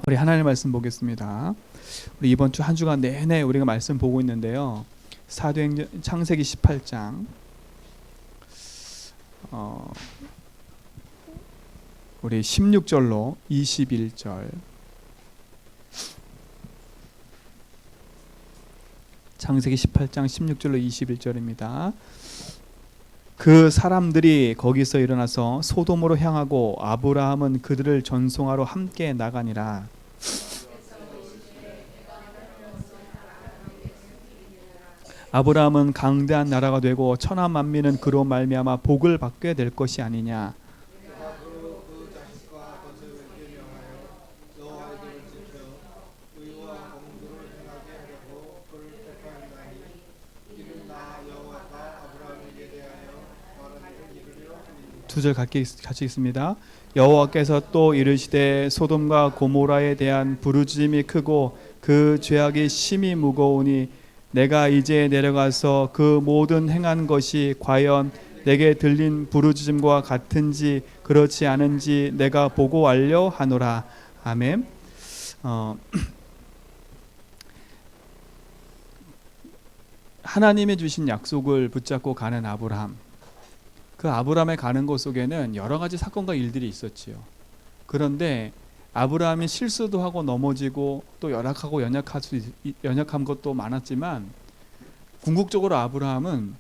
우리 하나님 말씀 보겠습니다. 우리 이번 주 한 주간 내내 우리가 말씀 보고 있는데요. 사도행전 창세기 18장 우리 16절로 21절, 창세기 18장 16절로 21절입니다. 그 사람들이 거기서 일어나서 소돔으로 향하고 아브라함은 그들을 전송하러 함께 나가니라. 아브라함은 강대한 나라가 되고 천하 만민은 그로 말미암아 복을 받게 될 것이 아니냐. 두 절 같이 있습니다. 여호와께서 또 이르시되 소돔과 고모라에 대한 부르짖음이 크고 그 죄악이 심히 무거우니 내가 이제 내려가서 그 모든 행한 것이 과연 내게 들린 부르짖음과 같은지 그렇지 않은지 내가 보고 알려 하노라. 아멘. 하나님이 주신 약속을 붙잡고 가는 아브라함. 그 아브라함의 가는 곳 속에는 여러 가지 사건과 일들이 있었지요. 그런데 아브라함이 실수도 하고 넘어지고 또 열악하고 연약한 것도 많았지만 궁극적으로 아브라함은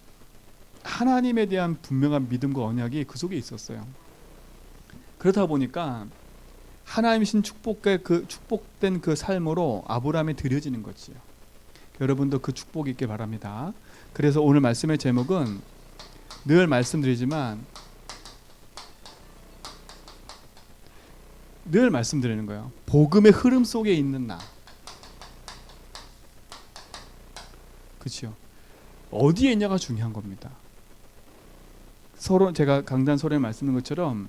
하나님에 대한 분명한 믿음과 언약이 그 속에 있었어요. 그렇다 보니까 하나님이신 축복된 그 삶으로 아브라함이 드려지는 거지요. 여러분도 그 축복이 있길 바랍니다. 그래서 오늘 말씀의 제목은 늘 말씀드리지만 늘 말씀드리는 거예요. 복음의 흐름 속에 있는 나. 그렇죠? 어디에 있냐가 중요한 겁니다. 서로 제가 강단 소리에 말씀드린 것처럼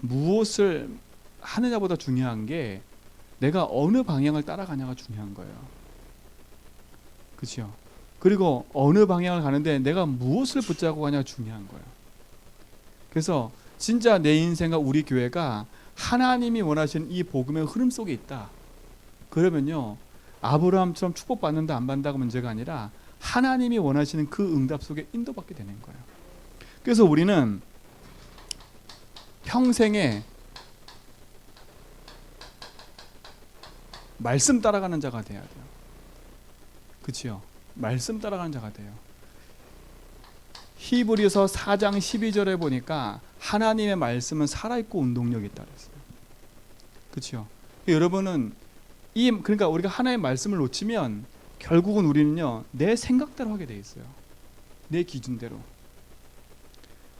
무엇을 하느냐보다 중요한 게 내가 어느 방향을 따라가냐가 중요한 거예요. 그렇죠? 그리고 어느 방향을 가는데 내가 무엇을 붙잡고 가냐가 중요한 거예요. 그래서 진짜 내 인생과 우리 교회가 하나님이 원하시는 이 복음의 흐름 속에 있다. 그러면요, 아브라함처럼 축복받는다 안 받는다가 문제가 아니라 하나님이 원하시는 그 응답 속에 인도받게 되는 거예요. 그래서 우리는 평생에 말씀 따라가는 자가 돼야 돼요. 그렇죠? 말씀 따라가는 자가 돼요. 히브리서 4장 12절에 보니까 하나님의 말씀은 살아있고 운동력이 있다 그랬어요. 그렇죠? 여러분은 그러니까 우리가 하나님의 말씀을 놓치면 결국은 우리는요, 내 생각대로 하게 돼 있어요. 내 기준대로.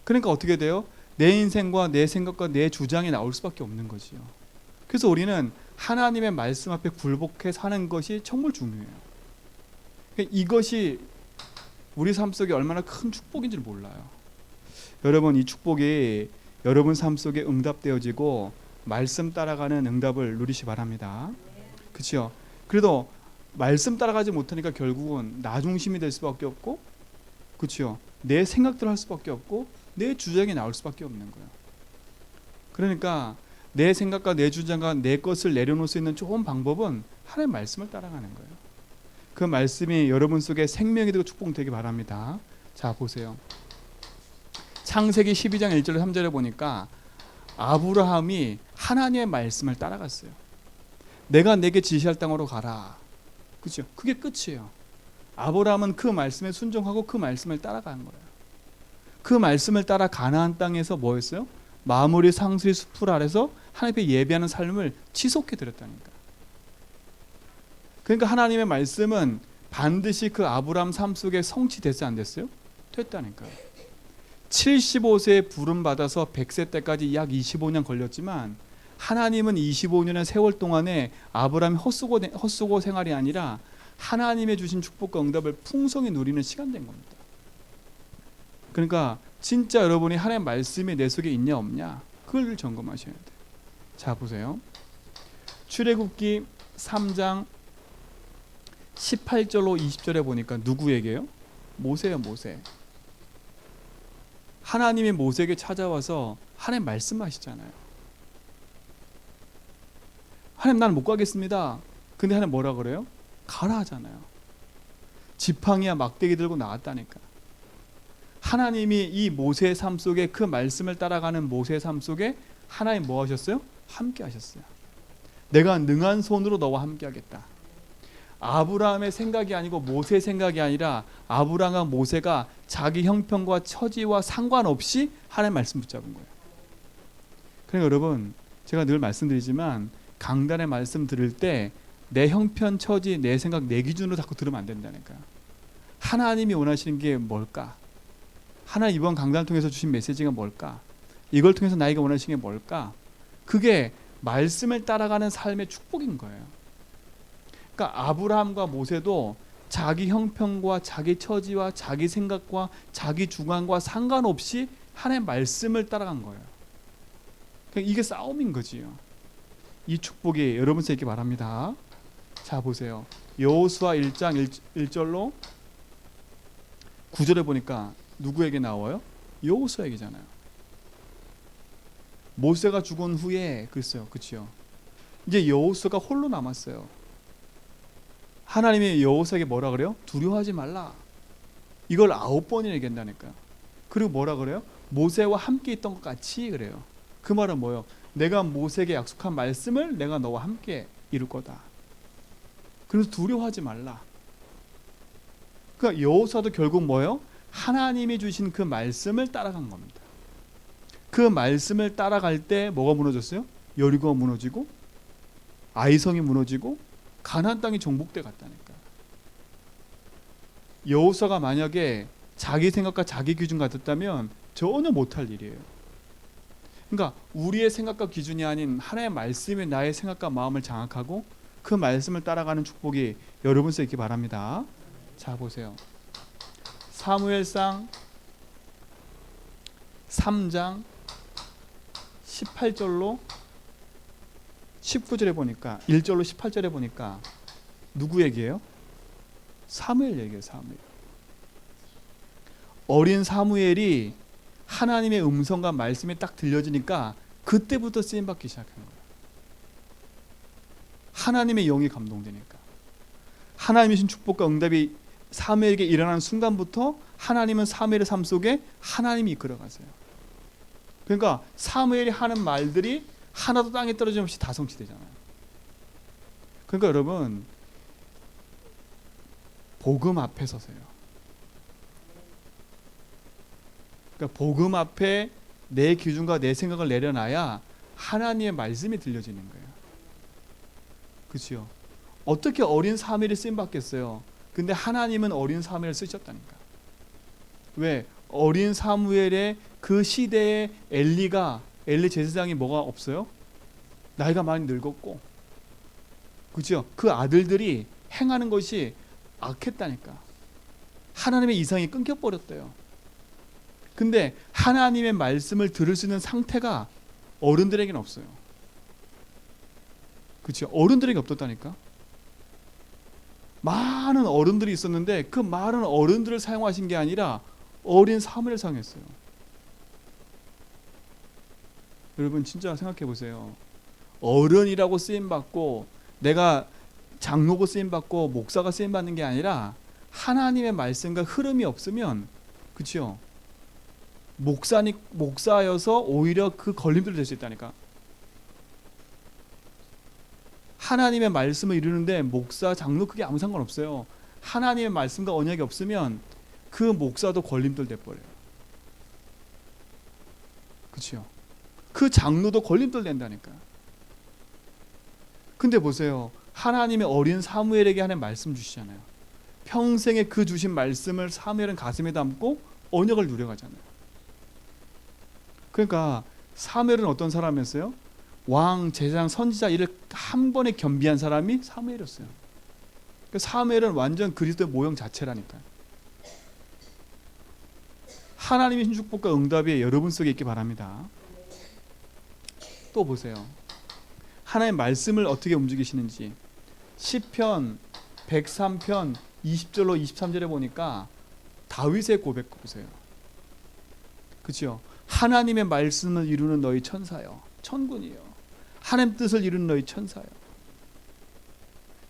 그러니까 어떻게 돼요? 내 인생과 내 생각과 내 주장이 나올 수밖에 없는 거지요. 그래서 우리는 하나님의 말씀 앞에 굴복해 사는 것이 정말 중요해요. 이것이 우리 삶 속에 얼마나 큰 축복인지를 몰라요. 여러분, 이 축복이 여러분 삶 속에 응답되어지고 말씀 따라가는 응답을 누리시 바랍니다. 그렇죠? 그래도 말씀 따라가지 못하니까 결국은 나 중심이 될 수밖에 없고, 그렇죠? 내 생각대로 할 수밖에 없고 내 주장이 나올 수밖에 없는 거예요. 그러니까 내 생각과 내 주장과 내 것을 내려놓을 수 있는 좋은 방법은 하나님의 말씀을 따라가는 거예요. 그 말씀이 여러분 속에 생명이 되고 축복되기 바랍니다. 자, 보세요. 창세기 12장 1절 3절에 보니까 아브라함이 하나님의 말씀을 따라갔어요. 내가 내게 지시할 땅으로 가라. 그렇죠? 그게 끝이에요. 아브라함은 그 말씀에 순종하고 그 말씀을 따라간 거예요. 그 말씀을 따라 가나안 땅에서 뭐 했어요? 마무리 상수리 숲을 아래서 하나님 앞에 예배하는 삶을 지속해 드렸다니까. 그러니까 하나님의 말씀은 반드시 그 아브라함 삶 속에 성취됐어요, 안 됐어요? 됐다니까요. 75세에 부름 받아서 100세 때까지 약 25년 걸렸지만 하나님은 25년의 세월 동안에 아브라함이 헛수고 생활이 아니라 하나님의 주신 축복과 응답을 풍성히 누리는 시간 된 겁니다. 그러니까 진짜 여러분이 하나님의 말씀이 내 속에 있냐 없냐 그걸 점검하셔야 돼요. 자, 보세요. 출애굽기 3장 18절로 20절에 보니까 누구에게요? 모세예요, 모세. 하나님이 모세에게 찾아와서 하나님 말씀하시잖아요. 하나님 나는 못 가겠습니다. 근데 하나님 뭐라 그래요? 가라 하잖아요. 지팡이와 막대기 들고 나왔다니까. 하나님이 이 모세의 삶 속에 그 말씀을 따라가는 모세의 삶 속에 하나님 뭐 하셨어요? 함께 하셨어요. 내가 능한 손으로 너와 함께 하겠다. 아브라함의 생각이 아니고 모세의 생각이 아니라 아브라함과 모세가 자기 형편과 처지와 상관없이 하나님의 말씀 붙잡은 거예요. 그러니까 여러분, 제가 늘 말씀드리지만 강단의 말씀 들을 때 내 형편, 처지, 내 생각, 내 기준으로 자꾸 들으면 안 된다니까요. 하나님이 원하시는 게 뭘까? 하나님 이번 강단을 통해서 주신 메시지가 뭘까? 이걸 통해서 나에게 원하시는 게 뭘까? 그게 말씀을 따라가는 삶의 축복인 거예요. 그러니까 아브라함과 모세도 자기 형편과 자기 처지와 자기 생각과 자기 주관과 상관없이 하나님의 말씀을 따라간 거예요. 그러니까 이게 싸움인 거지요. 이 축복이 여러분 있기 바랍니다. 자 보세요. 여호수아 1장 1절로 9절에 보니까 누구에게 나와요? 여호수아에게잖아요. 모세가 죽은 후에 그랬어요. 그렇죠? 이제 여호수아가 홀로 남았어요. 하나님이 여호수아에게 뭐라 그래요? 두려워하지 말라. 이걸 9번이나 얘기한다니까요. 그리고 뭐라 그래요? 모세와 함께 있던 것 같이 그래요. 그 말은 뭐예요? 내가 모세에게 약속한 말씀을 내가 너와 함께 이룰 거다. 그래서 두려워하지 말라. 그러니까 여호수아도 결국 뭐예요? 하나님이 주신 그 말씀을 따라간 겁니다. 그 말씀을 따라갈 때 뭐가 무너졌어요? 여리고가 무너지고 아이성이 무너지고 가나안 땅이 정복돼 갔다니까. 여호수아가 만약에 자기 생각과 자기 기준 같았다면 전혀 못할 일이에요. 그러니까 우리의 생각과 기준이 아닌 하나님의 말씀이 나의 생각과 마음을 장악하고 그 말씀을 따라가는 축복이 여러분께 있기 바랍니다. 자 보세요. 사무엘상 3장 18절로 19절에 보니까 1절로 18절에 보니까 누구 얘기예요? 사무엘 얘기예요. 사무엘. 어린 사무엘이 하나님의 음성과 말씀이 딱 들려지니까 그때부터 쓰임받기 시작한 거예요. 하나님의 영이 감동되니까. 하나님의 신 축복과 응답이 사무엘에게 일어나는 순간부터 하나님은 사무엘의 삶 속에 하나님이 이끌어가세요. 그러니까 사무엘이 하는 말들이 하나도 땅에 떨어짐없이 다 성취되잖아요. 그러니까 여러분 복음 앞에 서세요. 그러니까 복음 앞에 내 기준과 내 생각을 내려놔야 하나님의 말씀이 들려지는 거예요. 그렇죠? 어떻게 어린 사무엘이 쓰임 받겠어요? 근데 하나님은 어린 사무엘을 쓰셨다니까. 왜? 어린 사무엘의 그 시대에 엘리 제사장이 뭐가 없어요? 나이가 많이 늙었고, 그렇죠? 그 아들들이 행하는 것이 악했다니까. 하나님의 이상이 끊겨버렸대요. 근데 하나님의 말씀을 들을 수 있는 상태가 어른들에게는 없어요. 그렇죠? 어른들에게 없었다니까. 많은 어른들이 있었는데 그 많은 어른들을 사용하신 게 아니라 어린 사무엘을 사용했어요. 여러분 진짜 생각해 보세요. 어른이라고 쓰임 받고 내가 장로고 쓰임 받고 목사가 쓰임 받는 게 아니라 하나님의 말씀과 흐름이 없으면, 그렇죠? 목사여서 오히려 그 걸림돌이 될 수 있다니까. 하나님의 말씀을 이루는데 목사, 장로 그게 아무 상관없어요. 하나님의 말씀과 언약이 없으면 그 목사도 걸림돌 돼버려요. 그렇죠? 그 장로도 걸림돌 된다니까. 근데 보세요. 하나님의 어린 사무엘에게 하는 말씀 주시잖아요. 평생에 그 주신 말씀을 사무엘은 가슴에 담고 언약을 누려가잖아요. 그러니까 사무엘은 어떤 사람이었어요? 왕, 제사장, 선지자 이를 한 번에 겸비한 사람이 사무엘이었어요. 그러니까 사무엘은 완전 그리스도의 모형 자체라니까요. 하나님의 신축복과 응답이 여러분 속에 있기 바랍니다. 또 보세요. 하나님의 말씀을 어떻게 움직이시는지. 시편 103편 20절로 23절에 보니까 다윗의 고백 보세요. 그렇죠? 하나님의 말씀을 이루는 너희 천사여, 천군이여. 하나님 뜻을 이루는 너희 천사여.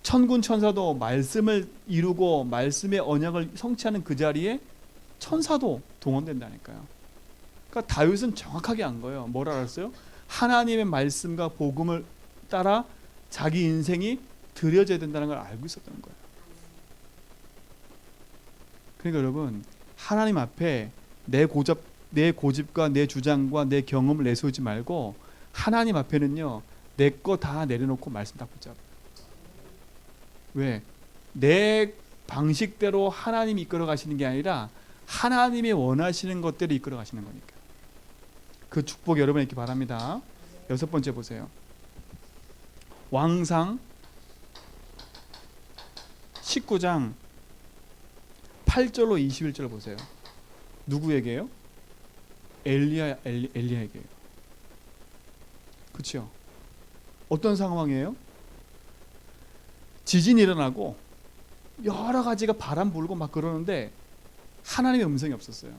천군 천사도 말씀을 이루고 말씀의 언약을 성취하는 그 자리에 천사도 동원된다니까요. 그러니까 다윗은 정확하게 안 거예요. 뭘 알았어요? 하나님의 말씀과 복음을 따라 자기 인생이 드려져야 된다는 걸 알고 있었던 거예요. 그러니까 여러분, 하나님 앞에 내 고집과 내 주장과 내 경험을 내세우지 말고 하나님 앞에는요, 내 거 다 내려놓고 말씀 딱 붙잡아요. 왜? 내 방식대로 하나님이 이끌어 가시는 게 아니라 하나님이 원하시는 것대로 이끌어 가시는 거니까. 그 축복 여러분에게 있기 바랍니다. 6번째 보세요. 왕상 19장 8절로 21절 보세요. 누구에게요? 엘리야에게요. 그렇죠? 어떤 상황이에요? 지진이 일어나고 여러 가지가 바람 불고 막 그러는데 하나님의 음성이 없었어요.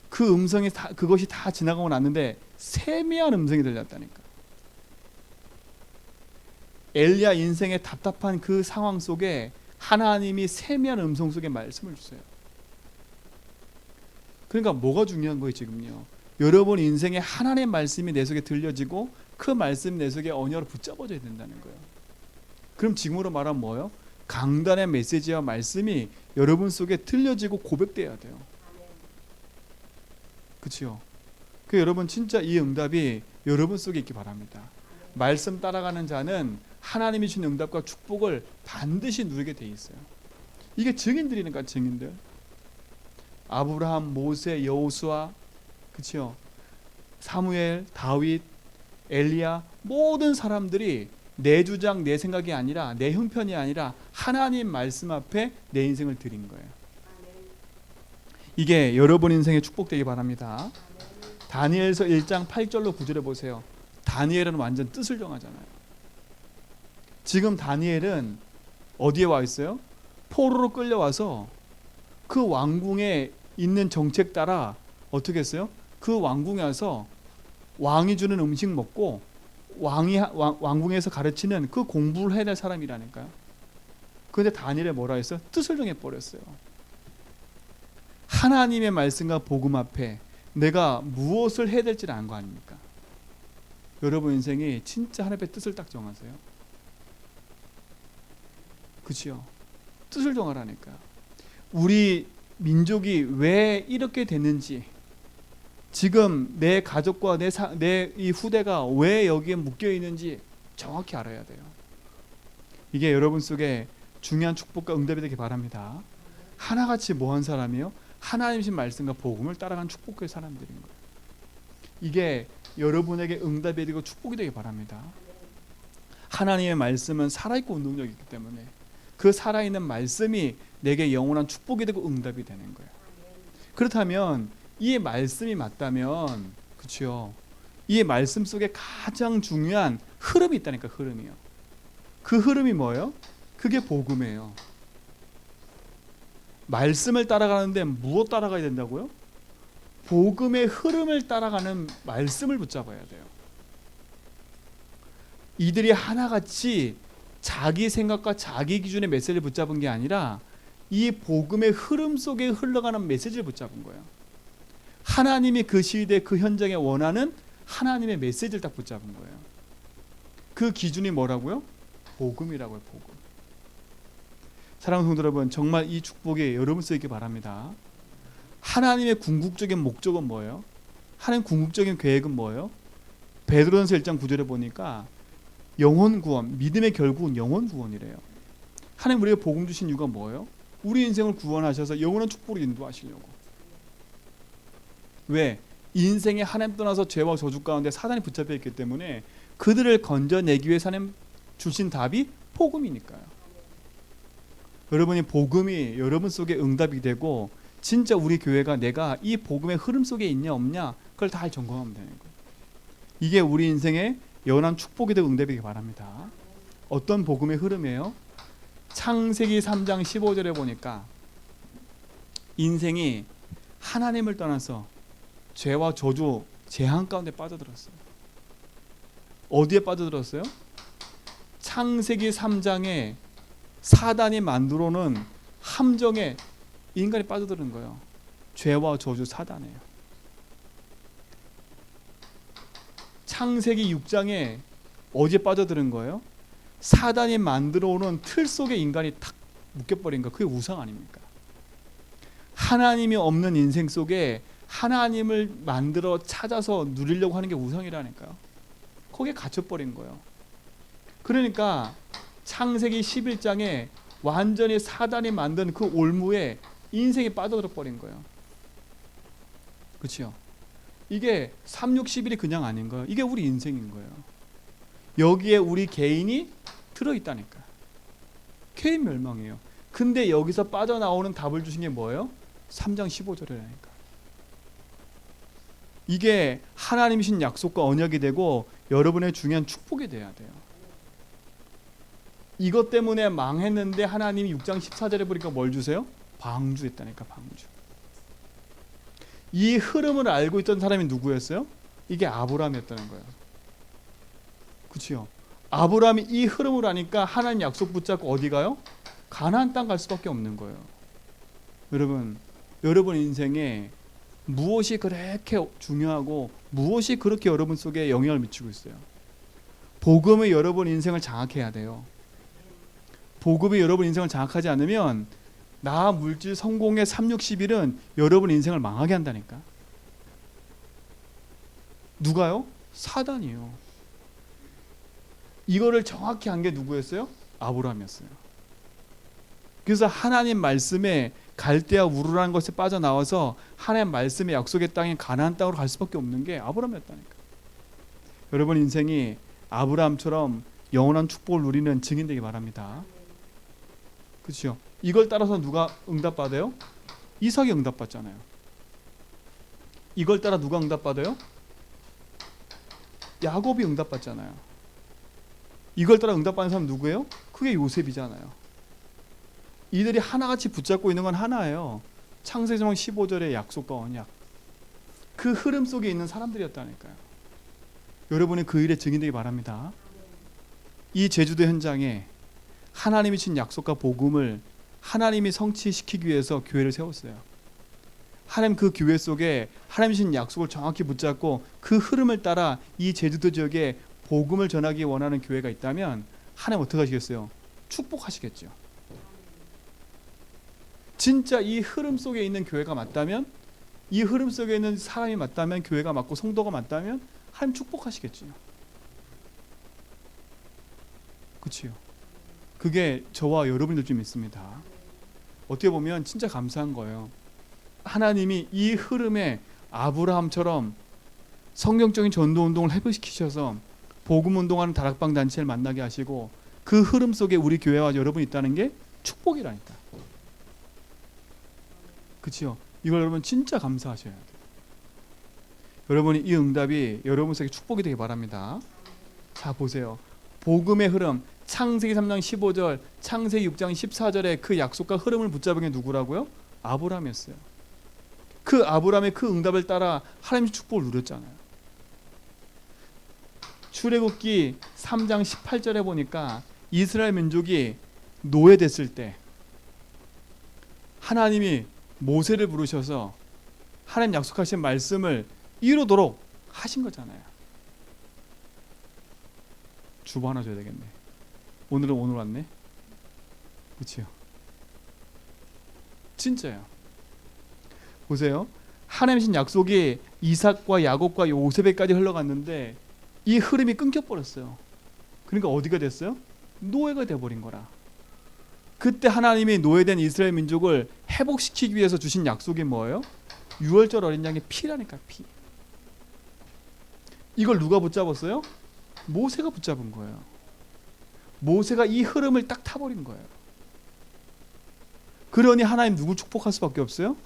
그 음성이 그것이 다 지나가고 났는데 세미한 음성이 들렸다니까. 엘리야 인생의 답답한 그 상황 속에 하나님이 세미한 음성 속에 말씀을 주세요. 그러니까 뭐가 중요한 거예요 지금요? 여러분 인생에 하나님의 말씀이 내 속에 들려지고 그 말씀이 내 속에 언어로 붙잡아져야 된다는 거예요. 그럼 지금으로 말하면 뭐예요? 강단의 메시지와 말씀이 여러분 속에 들려지고 고백돼야 돼요. 그렇죠? 그 여러분 진짜 이 응답이 여러분 속에 있기 바랍니다. 말씀 따라가는 자는 하나님이 주신 응답과 축복을 반드시 누리게 돼 있어요. 이게 증인들이니까 증인들. 아브라함, 모세, 여호수아, 그렇죠? 사무엘, 다윗, 엘리야 모든 사람들이 내 주장, 내 생각이 아니라 내 형편이 아니라 하나님 말씀 앞에 내 인생을 드린 거예요. 이게 여러분 인생에 축복되기 바랍니다. 다니엘서 1장 8절로 9절에 보세요. 다니엘은 완전 뜻을 정하잖아요. 지금 다니엘은 어디에 와 있어요? 포로로 끌려와서 그 왕궁에 있는 정책 따라 어떻게 했어요? 그 왕궁에 와서 왕이 주는 음식 먹고 왕궁에서 가르치는 그 공부를 해야 될 사람이라니까요. 그런데 다니엘이 뭐라 했어요? 뜻을 정해버렸어요. 하나님의 말씀과 복음 앞에 내가 무엇을 해야 될지를 안 거 아닙니까? 여러분 인생이 진짜 하나님의 뜻을 딱 정하세요. 그렇죠? 뜻을 정하라니까요. 우리 민족이 왜 이렇게 됐는지, 지금 내 가족과 내 이 후대가 왜 여기에 묶여 있는지 정확히 알아야 돼요. 이게 여러분 속에 중요한 축복과 응답이 되기 바랍니다. 하나같이 뭐한 사람이요? 하나님의 말씀과 복음을 따라간 축복의 사람들인 거예요. 이게 여러분에게 응답이 되고 축복이 되기 바랍니다. 하나님의 말씀은 살아있고 운동력이 있기 때문에 그 살아있는 말씀이 내게 영원한 축복이 되고 응답이 되는 거예요. 그렇다면 이 말씀이 맞다면, 그렇죠? 이 말씀 속에 가장 중요한 흐름이 있다니까. 흐름이요. 그 흐름이 뭐예요? 그게 복음이에요. 말씀을 따라가는데 무엇 따라가야 된다고요? 복음의 흐름을 따라가는 말씀을 붙잡아야 돼요. 이들이 하나같이 자기 생각과 자기 기준의 메시지를 붙잡은 게 아니라 이 복음의 흐름 속에 흘러가는 메시지를 붙잡은 거예요. 하나님이 그 시대 그 현장에 원하는 하나님의 메시지를 딱 붙잡은 거예요. 그 기준이 뭐라고요? 복음이라고요. 복음. 사랑하는 성도 여러분, 정말 이 축복이 여러분 쓰이기 바랍니다. 하나님의 궁극적인 목적은 뭐예요? 하나님 궁극적인 계획은 뭐예요? 베드로전서 1장 9절에 보니까 영혼 구원, 믿음의 결국은 영혼 구원이래요. 하나님 우리에게 복음 주신 이유가 뭐예요? 우리 인생을 구원하셔서 영원한 축복으로 인도하시려고. 왜? 인생에 하나님 떠나서 죄와 저주 가운데 사단이 붙잡혀 있기 때문에 그들을 건져내기 위해 하나님 주신 답이 복음이니까요. 여러분이 복음이 여러분 속에 응답이 되고 진짜 우리 교회가 내가 이 복음의 흐름 속에 있냐 없냐 그걸 다 점검하면 되는 거예요. 이게 우리 인생의 영원한 축복이 되고 응답이 되기 바랍니다. 어떤 복음의 흐름이에요? 창세기 3장 15절에 보니까 인생이 하나님을 떠나서 죄와 저주, 재앙 가운데 빠져들었어요. 어디에 빠져들었어요? 창세기 3장에 사단이 만들어 놓은 함정에 인간이 빠져드는 거예요. 죄와 저주 사단이에요. 창세기 6장에 어디에 빠져드는 거예요? 사단이 만들어 오는 틀 속에 인간이 탁 묶여버린 거. 그게 우상 아닙니까? 하나님이 없는 인생 속에 하나님을 만들어 찾아서 누리려고 하는 게 우상이라니까요. 거기에 갇혀버린 거예요. 그러니까 창세기 11장에 완전히 사단이 만든 그 올무에 인생이 빠져들어 버린 거예요. 그렇죠? 이게 3, 6, 11이 그냥 아닌 거예요. 이게 우리 인생인 거예요. 여기에 우리 개인이 들어있다니까. 개인 멸망이에요. 근데 여기서 빠져나오는 답을 주신 게 뭐예요? 3장 15절이라니까. 이게 하나님이신 약속과 언약이 되고 여러분의 중요한 축복이 돼야 돼요. 이것 때문에 망했는데 하나님이 6장 14절에 보니까 뭘 주세요? 방주했다니까. 방주. 이 흐름을 알고 있던 사람이 누구였어요? 이게 아브라함이었다는 거예요. 그렇죠? 아브라함이 이 흐름을 아니까 하나님 약속 붙잡고 어디 가요? 가나안 땅 갈 수밖에 없는 거예요. 여러분 인생에 무엇이 그렇게 중요하고 무엇이 그렇게 여러분 속에 영향을 미치고 있어요? 복음이 여러분 인생을 장악해야 돼요. 복음이 여러분 인생을 장악하지 않으면 나 물질 성공의 3, 6, 11은 여러분 인생을 망하게 한다니까. 누가요? 사단이요. 이거를 정확히 한 게 누구였어요? 아브라함이었어요. 그래서 하나님 말씀에 갈대아 우르라는 것에 빠져나와서 하나님 말씀의 약속의 땅인 가나안 땅으로 갈 수밖에 없는 게 아브라함이었다니까. 여러분 인생이 아브라함처럼 영원한 축복을 누리는 증인 되기 바랍니다. 그렇죠? 이걸 따라서 누가 응답받아요? 이삭이 응답받잖아요. 이걸 따라 누가 응답받아요? 야곱이 응답받잖아요. 이걸 따라 응답받는 사람 누구예요? 그게 요셉이잖아요. 이들이 하나같이 붙잡고 있는 건 하나예요. 창세기 15절의 약속과 언약. 그 흐름 속에 있는 사람들이었다니까요. 여러분이 그 일에 증인되기 바랍니다. 이 제주도 현장에 하나님이 준 약속과 복음을 하나님이 성취시키기 위해서 교회를 세웠어요. 하나님 그 교회 속에 하나님이 준 약속을 정확히 붙잡고 그 흐름을 따라 이 제주도 지역에 복음을 전하기 원하는 교회가 있다면 하나님 어떻게 하시겠어요? 축복하시겠죠. 진짜 이 흐름 속에 있는 교회가 맞다면, 이 흐름 속에 있는 사람이 맞다면, 교회가 맞고 성도가 맞다면 하나님 축복하시겠죠. 그렇죠? 그게 저와 여러분들 좀 있습니다. 어떻게 보면 진짜 감사한 거예요. 하나님이 이 흐름에 아브라함처럼 성경적인 전도운동을 회복시키셔서 복음운동하는 다락방 단체를 만나게 하시고 그 흐름 속에 우리 교회와 여러분이 있다는 게 축복이라니까. 그렇죠? 이걸 여러분 진짜 감사하셔야 돼요. 여러분이 이 응답이 여러분 속에 축복이 되기 바랍니다. 자 보세요. 복음의 흐름, 창세기 3장 15절, 창세기 6장 14절의 그 약속과 흐름을 붙잡은 게 누구라고요? 아브라함이었어요. 그 아브라함의 그 응답을 따라 하나님의 축복을 누렸잖아요. 출애굽기 3장 18절에 보니까 이스라엘 민족이 노예됐을 때 하나님이 모세를 부르셔서 하나님 약속하신 말씀을 이루도록 하신 거잖아요. 주보 하나 줘야 되겠네. 오늘 왔네. 그렇죠? 진짜요. 보세요. 하나님의 신 약속이 이삭과 야곱과 요셉에까지 흘러갔는데 이 흐름이 끊겨버렸어요. 그러니까 어디가 됐어요? 노예가 돼버린 거라. 그때 하나님이 노예된 이스라엘 민족을 회복시키기 위해서 주신 약속이 뭐예요? 유월절 어린 양의 피라니까. 피. 이걸 누가 붙잡았어요? 모세가 붙잡은 거예요. 모세가 이 흐름을 딱 타버린 거예요. 그러니 하나님 누굴 축복할 수밖에 없어요?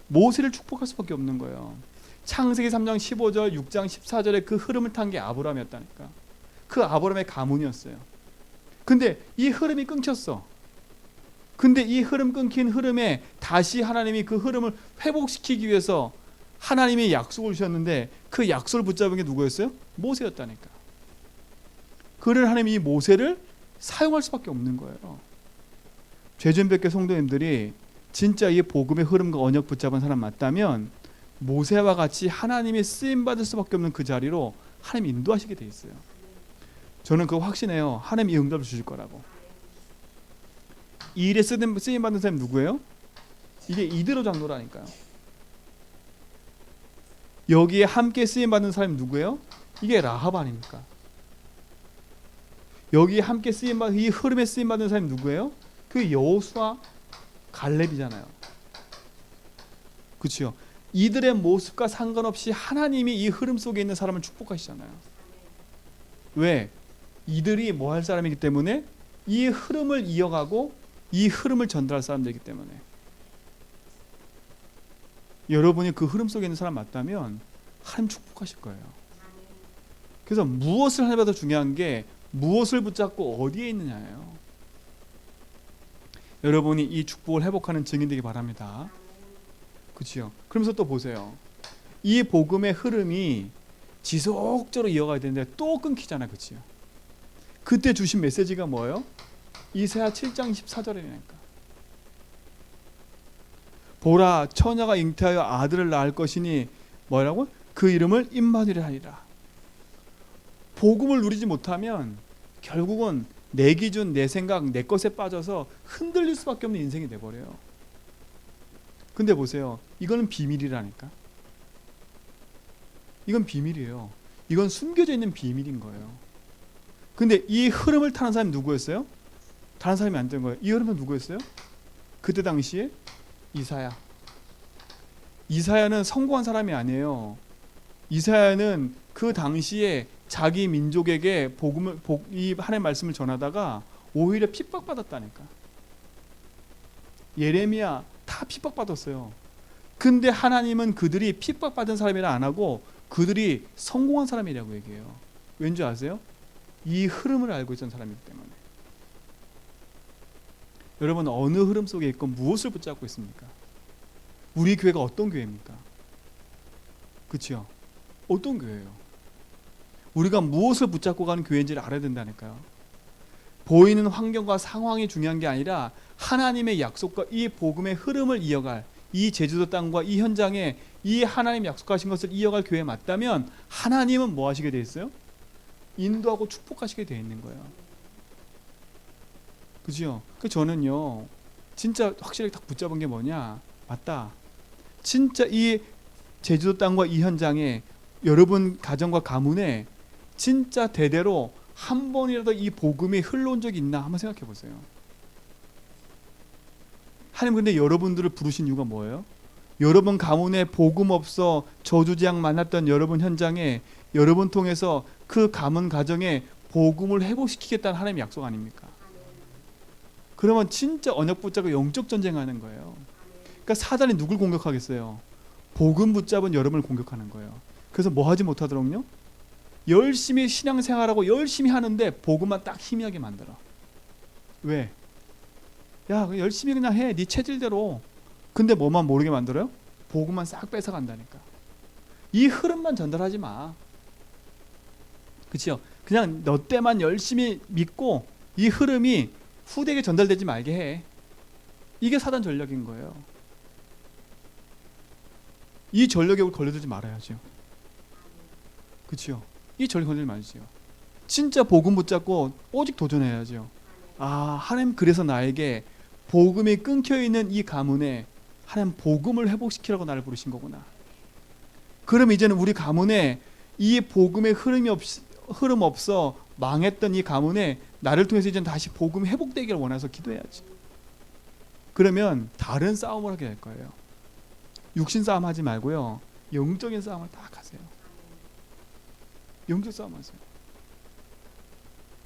모세를 축복할 수밖에 없는 거예요. 창세기 3장 15절, 6장 14절에 그 흐름을 탄 게 아브라함이었다니까. 그 아브라함의 가문이었어요. 근데 이 흐름이 끊겼어. 근데 이 흐름 끊긴 흐름에 다시 하나님이 그 흐름을 회복시키기 위해서 하나님이 약속을 주셨는데 그 약속을 붙잡은 게 누구였어요? 모세였다니까. 그런 하나님이 이 모세를 사용할 수밖에 없는 거예요. 죄전백계 성도님들이 진짜 이 복음의 흐름과 언약 붙잡은 사람 맞다면 모세와 같이 하나님이 쓰임받을 수밖에 없는 그 자리로 하나님 인도하시게 돼 있어요. 저는 그거 확신해요. 하나님이 응답을 주실 거라고. 이 일에 쓰임받는 사람이 누구예요? 이게 이드로 장로라니까요. 여기에 함께 쓰임받는 사람이 누구예요? 이게 라합 아닙니까? 여기에 함께 쓰임받는, 이 흐름에 쓰임받는 사람이 누구예요? 그 여호수아 갈렙이잖아요. 그렇죠? 이들의 모습과 상관없이 하나님이 이 흐름 속에 있는 사람을 축복하시잖아요. 왜? 이들이 뭐 할 사람이기 때문에 이 흐름을 이어가고 이 흐름을 전달할 사람들이기 때문에. 여러분이 그 흐름 속에 있는 사람 맞다면 하나님 축복하실 거예요. 그래서 무엇을 하느냐보다 중요한 게 무엇을 붙잡고 어디에 있느냐예요. 여러분이 이 축복을 회복하는 증인 되기 바랍니다. 그렇죠? 그러면서 또 보세요. 이 복음의 흐름이 지속적으로 이어가야 되는데 또 끊기잖아요. 그렇죠? 그때 주신 메시지가 뭐예요? 이사야 7장 14절이니까. 보라, 처녀가 잉태하여 아들을 낳을 것이니 뭐라고? 그 이름을 임마누엘 하리라. 복음을 누리지 못하면 결국은 내 기준, 내 생각, 내 것에 빠져서 흔들릴 수밖에 없는 인생이 돼버려요. 근데 보세요. 이거는 비밀이라니까. 이건 비밀이에요. 이건 숨겨져 있는 비밀인 거예요. 근데 이 흐름을 타는 사람이 누구였어요? 다른 사람이 안 된 거예요. 이 흐름은 누구였어요? 그때 당시에 이사야. 이사야는 성공한 사람이 아니에요. 이사야는 그 당시에 자기 민족에게 이 하나님의 말씀을 전하다가 오히려 핍박받았다니까. 예레미야 다 핍박받았어요. 근데 하나님은 그들이 핍박받은 사람이라 안 하고 그들이 성공한 사람이라고 얘기해요. 왠지 아세요? 이 흐름을 알고 있던 사람이기 때문에. 여러분 어느 흐름 속에 있고 무엇을 붙잡고 있습니까? 우리 교회가 어떤 교회입니까? 그렇죠? 어떤 교회예요? 우리가 무엇을 붙잡고 가는 교회인지를 알아야 된다니까요. 보이는 환경과 상황이 중요한 게 아니라 하나님의 약속과 이 복음의 흐름을 이어갈 이 제주도 땅과 이 현장에 이 하나님 약속하신 것을 이어갈 교회에 맞다면 하나님은 뭐 하시게 돼 있어요? 인도하고 축복하시게 돼 있는 거예요. 그죠? 그 저는요 진짜 확실하게 딱 붙잡은 게 뭐냐, 맞다. 진짜 이 제주도 땅과 이 현장에 여러분 가정과 가문에 진짜 대대로 한 번이라도 이 복음이 흘러온 적이 있나 한번 생각해 보세요. 하나님 근데 여러분들을 부르신 이유가 뭐예요? 여러분 가문에 복음 없어 저주지향 만났던 여러분 현장에 여러분 통해서 그 가문 가정에 복음을 회복시키겠다는 하나님의 약속 아닙니까? 그러면 진짜 언약 붙잡고 영적 전쟁하는 거예요. 그러니까 사단이 누굴 공격하겠어요? 복음 붙잡은 여러분을 공격하는 거예요. 그래서 뭐 하지 못하도록요? 열심히 신앙생활하고 열심히 하는데 복음만 딱 희미하게 만들어. 왜? 야 열심히 그냥 해, 네 체질대로. 근데 뭐만 모르게 만들어요? 복음만 싹 뺏어간다니까. 이 흐름만 전달하지 마. 그치요? 그냥 너 때만 열심히 믿고 이 흐름이 후대에게 전달되지 말게 해. 이게 사단 전략인 거예요. 이 전략에 우리 걸려들지 말아야죠. 그치요? 이 전략에 걸리지 말지요. 진짜 복음 붙잡고 오직 도전해야죠. 아, 하나님 그래서 나에게 복음이 끊겨있는 이 가문에 하나님 복음을 회복시키라고 나를 부르신 거구나. 그럼 이제는 우리 가문에 이 복음의 흐름 없어 망했던 이 가문에 나를 통해서 이제는 다시 복음이 회복되기를 원해서 기도해야지. 그러면 다른 싸움을 하게 될 거예요. 육신 싸움 하지 말고요, 영적인 싸움을 딱 하세요. 영적 싸움 하세요.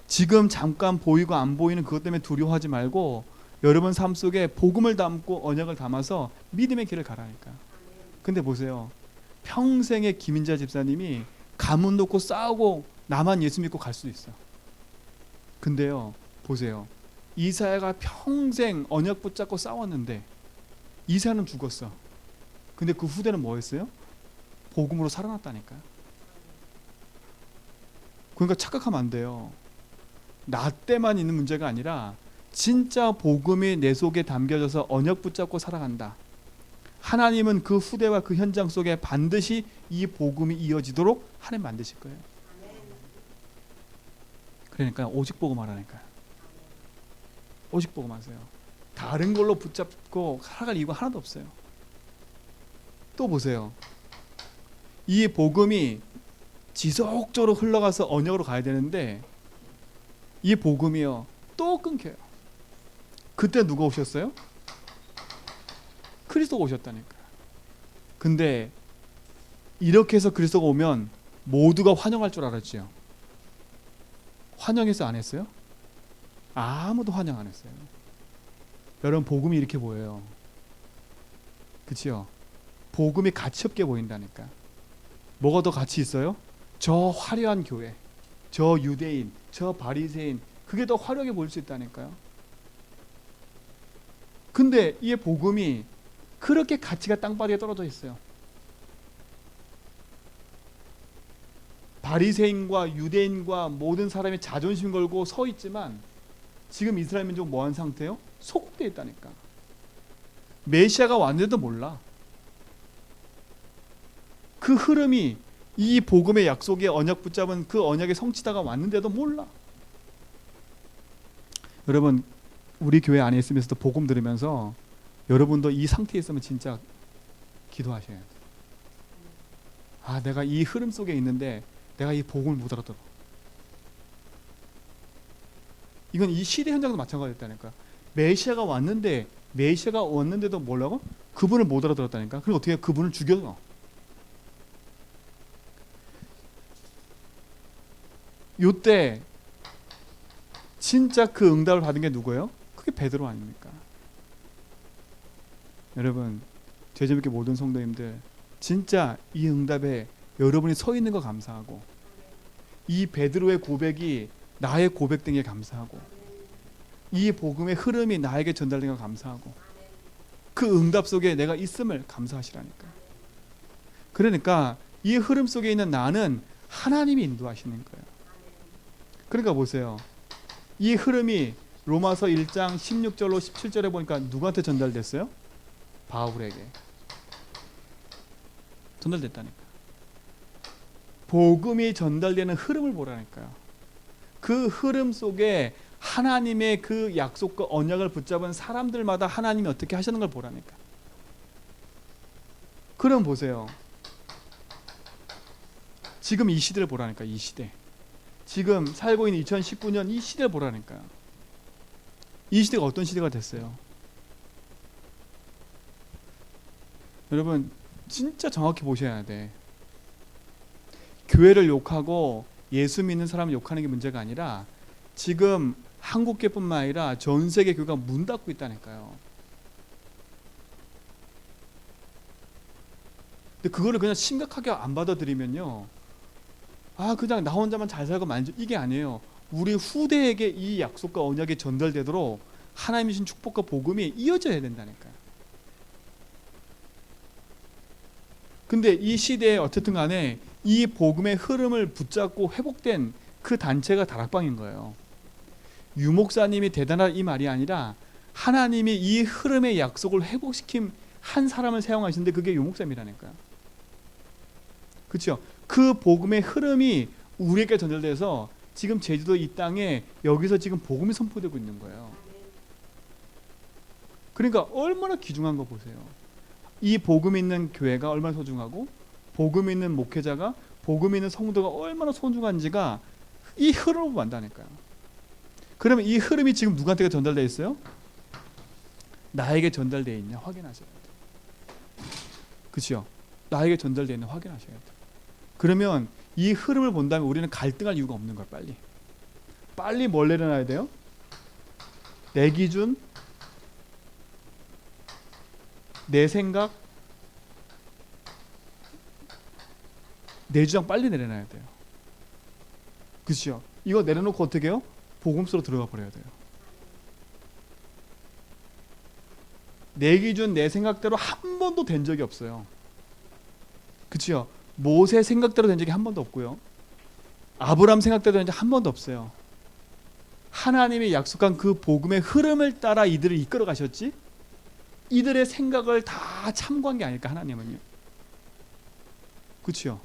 지금 잠깐 보이고 안 보이는 그것 때문에 두려워하지 말고 여러분 삶 속에 복음을 담고 언약을 담아서 믿음의 길을 가라니까. 근데 보세요, 평생의 김인자 집사님이 가문 놓고 싸우고 나만 예수 믿고 갈 수도 있어. 근데요 보세요, 이사야가 평생 언약 붙잡고 싸웠는데 이사야는 죽었어. 근데 그 후대는 뭐 했어요? 복음으로 살아났다니까요. 그러니까 착각하면 안 돼요. 나 때만 있는 문제가 아니라 진짜 복음이 내 속에 담겨져서 언약 붙잡고 살아간다. 하나님은 그 후대와 그 현장 속에 반드시 이 복음이 이어지도록 하나님 만드실 거예요. 그러니까 오직 복음 하라니까요. 오직 복음 하세요. 다른 걸로 붙잡고 살아갈 이유가 하나도 없어요. 또 보세요. 이 복음이 지속적으로 흘러가서 언약으로 가야 되는데 이 복음이요 또 끊겨요. 그때 누가 오셨어요? 그리스도가 오셨다니까요. 근데 이렇게 해서 그리스도가 오면 모두가 환영할 줄 알았지요. 환영해서 안 했어요? 아무도 환영 안 했어요. 여러분 복음이 이렇게 보여요. 그치요? 복음이 가치 없게 보인다니까. 뭐가 더 가치 있어요? 저 화려한 교회, 저 유대인, 저 바리새인, 그게 더 화려하게 보일 수 있다니까요. 근데 이 복음이 그렇게 가치가 땅바닥에 떨어져 있어요. 바리새인과 유대인과 모든 사람이 자존심 걸고 서 있지만 지금 이스라엘 민족 뭐한 상태요? 소국되어 있다니까. 메시아가 왔는데도 몰라. 그 흐름이 이 복음의 약속에 언약 붙잡은 그 언약의 성취자가 왔는데도 몰라. 여러분 우리 교회 안에 있으면서도 복음 들으면서 여러분도 이 상태에 있으면 진짜 기도하셔야 돼요. 아, 내가 이 흐름 속에 있는데 내가 이 복음을 못 알아들어. 이건 이 시대 현장도 마찬가지였다니까. 메시아가 왔는데도 뭐라고? 그분을 못 알아들었다니까. 그럼 어떻게 그분을 죽여서 요때 진짜 그 응답을 받은 게 누구예요? 그게 베드로 아닙니까? 여러분 죄재밌게 모든 성도님들 진짜 이 응답에 여러분이 서 있는 거 감사하고 이 베드로의 고백이 나의 고백된 게 감사하고 이 복음의 흐름이 나에게 전달된 거 감사하고 그 응답 속에 내가 있음을 감사하시라니까. 그러니까 이 흐름 속에 있는 나는 하나님이 인도하시는 거예요. 그러니까 보세요. 이 흐름이 로마서 1장 16절로 17절에 보니까 누구한테 전달됐어요? 바울에게 전달됐다니까. 복음이 전달되는 흐름을 보라니까요. 그 흐름 속에 하나님의 그 약속과 언약을 붙잡은 사람들마다 하나님이 어떻게 하시는 걸 보라니까. 그럼 보세요. 지금 이 시대를 보라니까. 이 시대. 지금 살고 있는 2019년 이 시대를 보라니까요. 이 시대가 어떤 시대가 됐어요? 여러분 진짜 정확히 보셔야 돼. 교회를 욕하고 예수 믿는 사람을 욕하는 게 문제가 아니라 지금 한국교회뿐만 아니라 전 세계 교회가 문 닫고 있다니까요. 근데 그거를 그냥 심각하게 안 받아들이면요, 아 그냥 나 혼자만 잘 살고 만족, 이게 아니에요. 우리 후대에게 이 약속과 언약이 전달되도록 하나님이 주신 축복과 복음이 이어져야 된다니까요. 근데 이 시대에 어쨌든 간에 이 복음의 흐름을 붙잡고 회복된 그 단체가 다락방인 거예요. 유목사님이 대단한 이 말이 아니라 하나님이 이 흐름의 약속을 회복시킨 한 사람을 사용하시는데 그게 유목사님이라니까요. 그렇죠? 그 복음의 흐름이 우리에게 전달돼서 지금 제주도 이 땅에 여기서 지금 복음이 선포되고 있는 거예요. 그러니까 얼마나 귀중한 거 보세요. 이 복음 있는 교회가 얼마나 소중하고 복음 있는 목회자가, 복음 있는 성도가 얼마나 소중한지가 이 흐름을 만다니까요. 그러면 이 흐름이 지금 누구한테 전달되어 있어요? 나에게 전달되어 있냐 확인하셔야 돼요. 그렇죠? 나에게 전달되어 있냐 확인하셔야 돼요. 그러면 이 흐름을 본다면 우리는 갈등할 이유가 없는 거예요. 빨리 뭘 내려놔야 돼요? 내 기준, 내 생각, 내 주장 빨리 내려놔야 돼요. 그렇죠? 이거 내려놓고 어떻게 해요? 복음서로 들어가 버려야 돼요. 내 기준, 내 생각대로 한 번도 된 적이 없어요. 그렇죠? 모세 생각대로 된 적이 한 번도 없고요. 아브라함 생각대로 된 적이 한 번도 없어요. 하나님이 약속한 그 복음의 흐름을 따라 이들을 이끌어 가셨지, 이들의 생각을 다 참고한 게 아닐까, 하나님은요. 그렇죠?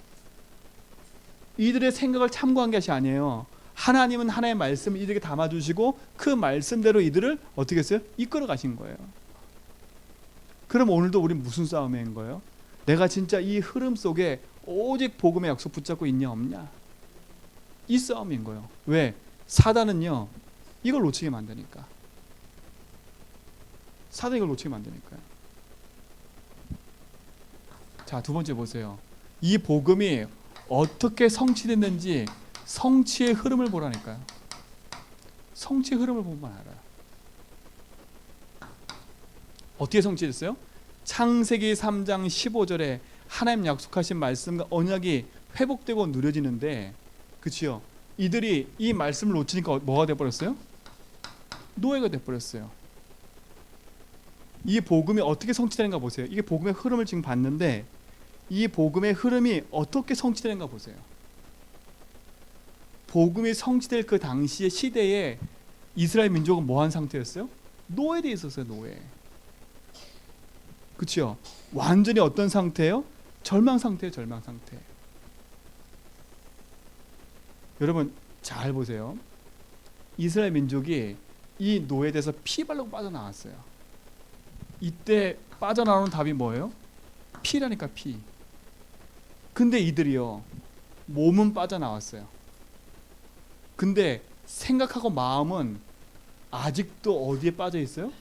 이들의 생각을 참고한 것이 아니에요. 하나님은 하나님의 말씀을 이들에게 담아주시고 그 말씀대로 이들을 어떻게 했어요? 이끌어 가신 거예요. 그럼 오늘도 우리 무슨 싸움인 거예요? 내가 진짜 이 흐름 속에 오직 복음의 약속 붙잡고 있냐 없냐, 이 싸움인 거예요. 왜? 사단은요 이걸 놓치게 만드니까. 사단이 이걸 놓치게 만드니까요. 자, 두 번째 보세요. 이 복음이 어떻게 성취됐는지 성취의 흐름을 보라니까요. 성취의 흐름을 보면 알아요. 어떻게 성취됐어요? 창세기 3장 15절에 하나님 약속하신 말씀과 언약이 회복되고 누려지는데, 그치요? 이들이 이 말씀을 놓치니까 뭐가 돼버렸어요? 노예가 돼버렸어요. 이 복음이 어떻게 성취되는가 보세요. 이게 복음의 흐름을 지금 봤는데 이 복음의 흐름이 어떻게 성취되는가 보세요. 복음이 성취될 그 당시의 시대에 이스라엘 민족은 뭐한 상태였어요? 노예되어 있었어요. 노예. 그렇죠? 완전히 어떤 상태예요? 절망 상태예요. 절망 상태. 여러분 잘 보세요. 이스라엘 민족이 이 노예돼서 피 바르고 빠져나왔어요. 이때 빠져나오는 답이 뭐예요? 피라니까, 피. 근데 이들이요 몸은 빠져나왔어요. 근데 생각하고 마음은 아직도 어디에 빠져 있어요?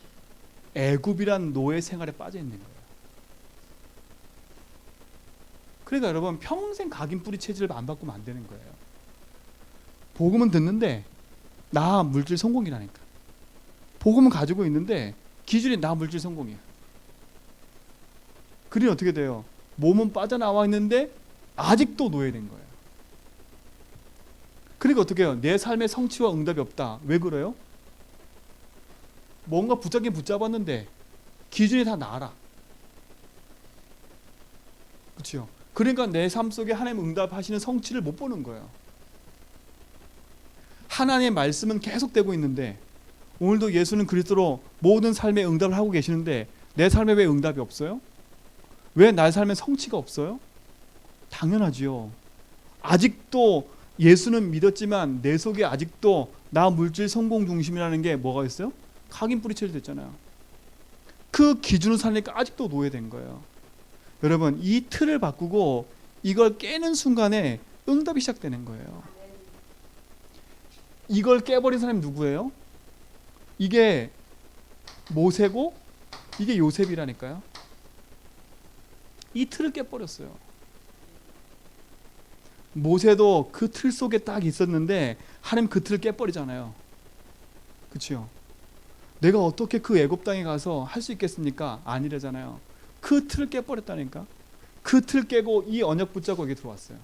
애굽이란 노예 생활에 빠져 있는 거예요. 그러니까 여러분 평생 각인 뿌리 체질을 안 바꾸면 안 되는 거예요. 복음은 듣는데 나 물질 성공이라니까. 복음은 가지고 있는데 기준이 나 물질 성공이야. 그러니 어떻게 돼요? 몸은 빠져나와 있는데 아직도 노예된 거예요. 그러니까 어떻게 해요? 내 삶의 성취와 응답이 없다. 왜 그래요? 뭔가 붙잡긴 붙잡았는데 기준이 다 나라. 그렇죠? 그러니까 내 삶 속에 하나님 응답하시는 성취를 못 보는 거예요. 하나님의 말씀은 계속되고 있는데 오늘도 예수는 그리스도로 모든 삶의 응답을 하고 계시는데 내 삶에 왜 응답이 없어요? 왜 나의 삶에 성취가 없어요? 당연하지요. 아직도 예수는 믿었지만 내 속에 아직도 나 물질 성공 중심이라는 게 뭐가 있어요? 각인 뿌리 체질됐잖아요. 그 기준으로 사니까 아직도 노예된 거예요. 여러분 이 틀을 바꾸고 이걸 깨는 순간에 응답이 시작되는 거예요. 이걸 깨버린 사람이 누구예요? 이게 모세고 이게 요셉이라니까요. 이 틀을 깨버렸어요. 모세도 그 틀 속에 딱 있었는데 하나님 그 틀을 깨버리잖아요. 그렇죠? 내가 어떻게 그 애굽 땅에 가서 할 수 있겠습니까? 아니래잖아요. 그 틀을 깨버렸다니까. 그 틀 깨고 이 언약 붙잡고 여기 들어왔어요.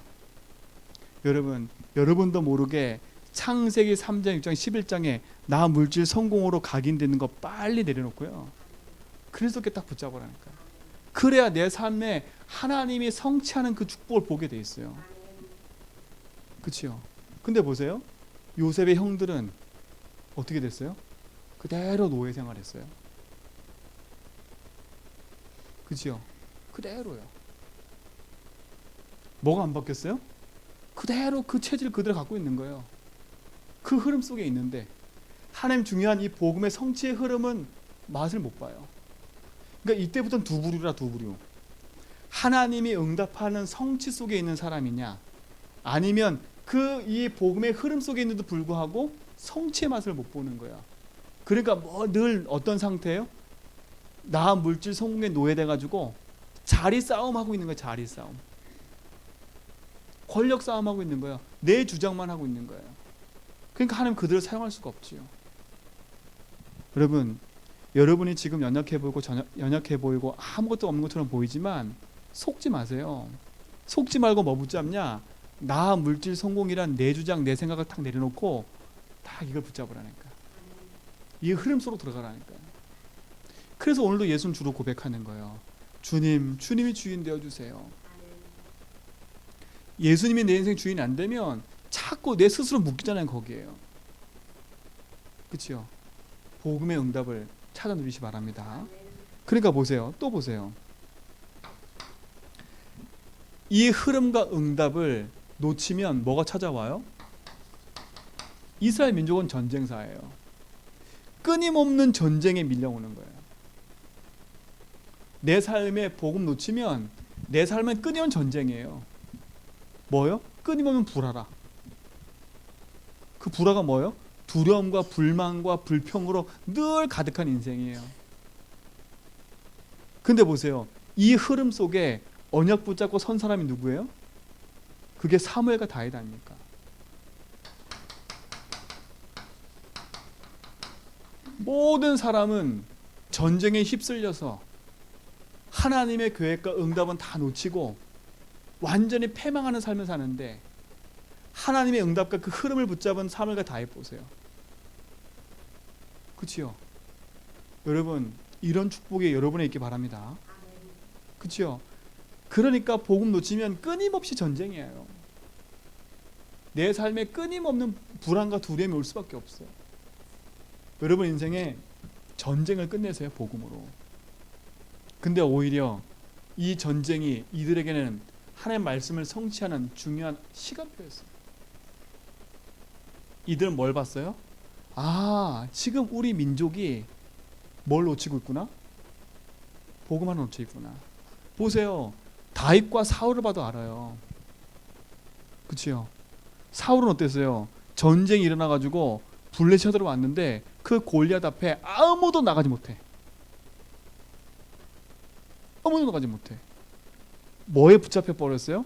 여러분, 여러분도 모르게 창세기 3장, 6장, 11장에 나 물질 성공으로 각인되는 거 빨리 내려놓고요. 그리스도께 딱 붙잡으라니까. 그래야 내 삶에 하나님이 성취하는 그 축복을 보게 돼 있어요. 그렇죠? 근데 보세요. 요셉의 형들은 어떻게 됐어요? 그대로 노예 생활했어요. 그렇죠? 그대로요. 뭐가 안 바뀌었어요? 그대로 그 체질 그대로 갖고 있는 거예요. 그 흐름 속에 있는데 하나님 중요한 이 복음의 성취의 흐름은 맛을 못 봐요. 그러니까 이때부터는 두 부류라, 두 부류. 하나님이 응답하는 성취 속에 있는 사람이냐, 아니면 그 이 복음의 흐름 속에 있는데도 불구하고 성취의 맛을 못 보는 거야. 그러니까 뭐 늘 어떤 상태예요? 나 물질 성공에 노예돼가지고 자리 싸움하고 있는 거야. 자리 싸움, 권력 싸움하고 있는 거야. 내 주장만 하고 있는 거예요. 그러니까 하나님 그들을 사용할 수가 없지요. 여러분, 여러분이 지금 연약해 보이고 연약해 보이고 아무것도 없는 것처럼 보이지만 속지 마세요. 속지 말고 뭐 붙잡냐? 나 물질 성공이란 내 주장, 내 생각을 딱 내려놓고 딱 이걸 붙잡으라니까. 이 흐름 속으로 들어가라니까요. 그래서 오늘도 예수는 주로 고백하는 거예요. 주님, 주님이 주인 되어주세요. 예수님이 내 인생 주인이 안 되면 자꾸 내 스스로 묶이잖아요. 거기에요. 그렇죠? 복음의 응답을 찾아 누리시 바랍니다. 그러니까 보세요. 또 보세요. 이 흐름과 응답을 놓치면 뭐가 찾아와요? 이스라엘 민족은 전쟁사예요. 끊임없는 전쟁에 밀려오는 거예요. 내 삶에 복음 놓치면 내 삶은 끊임없는 전쟁이에요. 뭐요? 끊임없는 불화라. 그 불화가 뭐예요? 두려움과 불만과 불평으로 늘 가득한 인생이에요. 근데 보세요. 이 흐름 속에 언약 붙잡고 선 사람이 누구예요? 그게 사무엘과 다윗 아닙니까? 모든 사람은 전쟁에 휩쓸려서 하나님의 계획과 응답은 다 놓치고 완전히 패망하는 삶을 사는데 하나님의 응답과 그 흐름을 붙잡은 사무엘과 다윗 보세요. 그렇지요? 여러분 이런 축복이 여러분에 있기 바랍니다. 그렇지요? 그러니까 복음 놓치면 끊임없이 전쟁이에요. 내 삶에 끊임없는 불안과 두려움이 올 수밖에 없어요. 여러분 인생에 전쟁을 끝내세요. 복음으로. 근데 오히려 이 전쟁이 이들에게는 하나님의 말씀을 성취하는 중요한 시간표였어요. 이들은 뭘 봤어요? 아, 지금 우리 민족이 뭘 놓치고 있구나? 복음 하나 놓치고 있구나. 보세요. 다윗과 사울을 봐도 알아요. 그치요? 사울은 어땠어요? 전쟁이 일어나가지고 블레셋 쳐들어 왔는데 그 골리앗 앞에 아무도 나가지 못해. 아무도 나가지 못해. 뭐에 붙잡혀 버렸어요?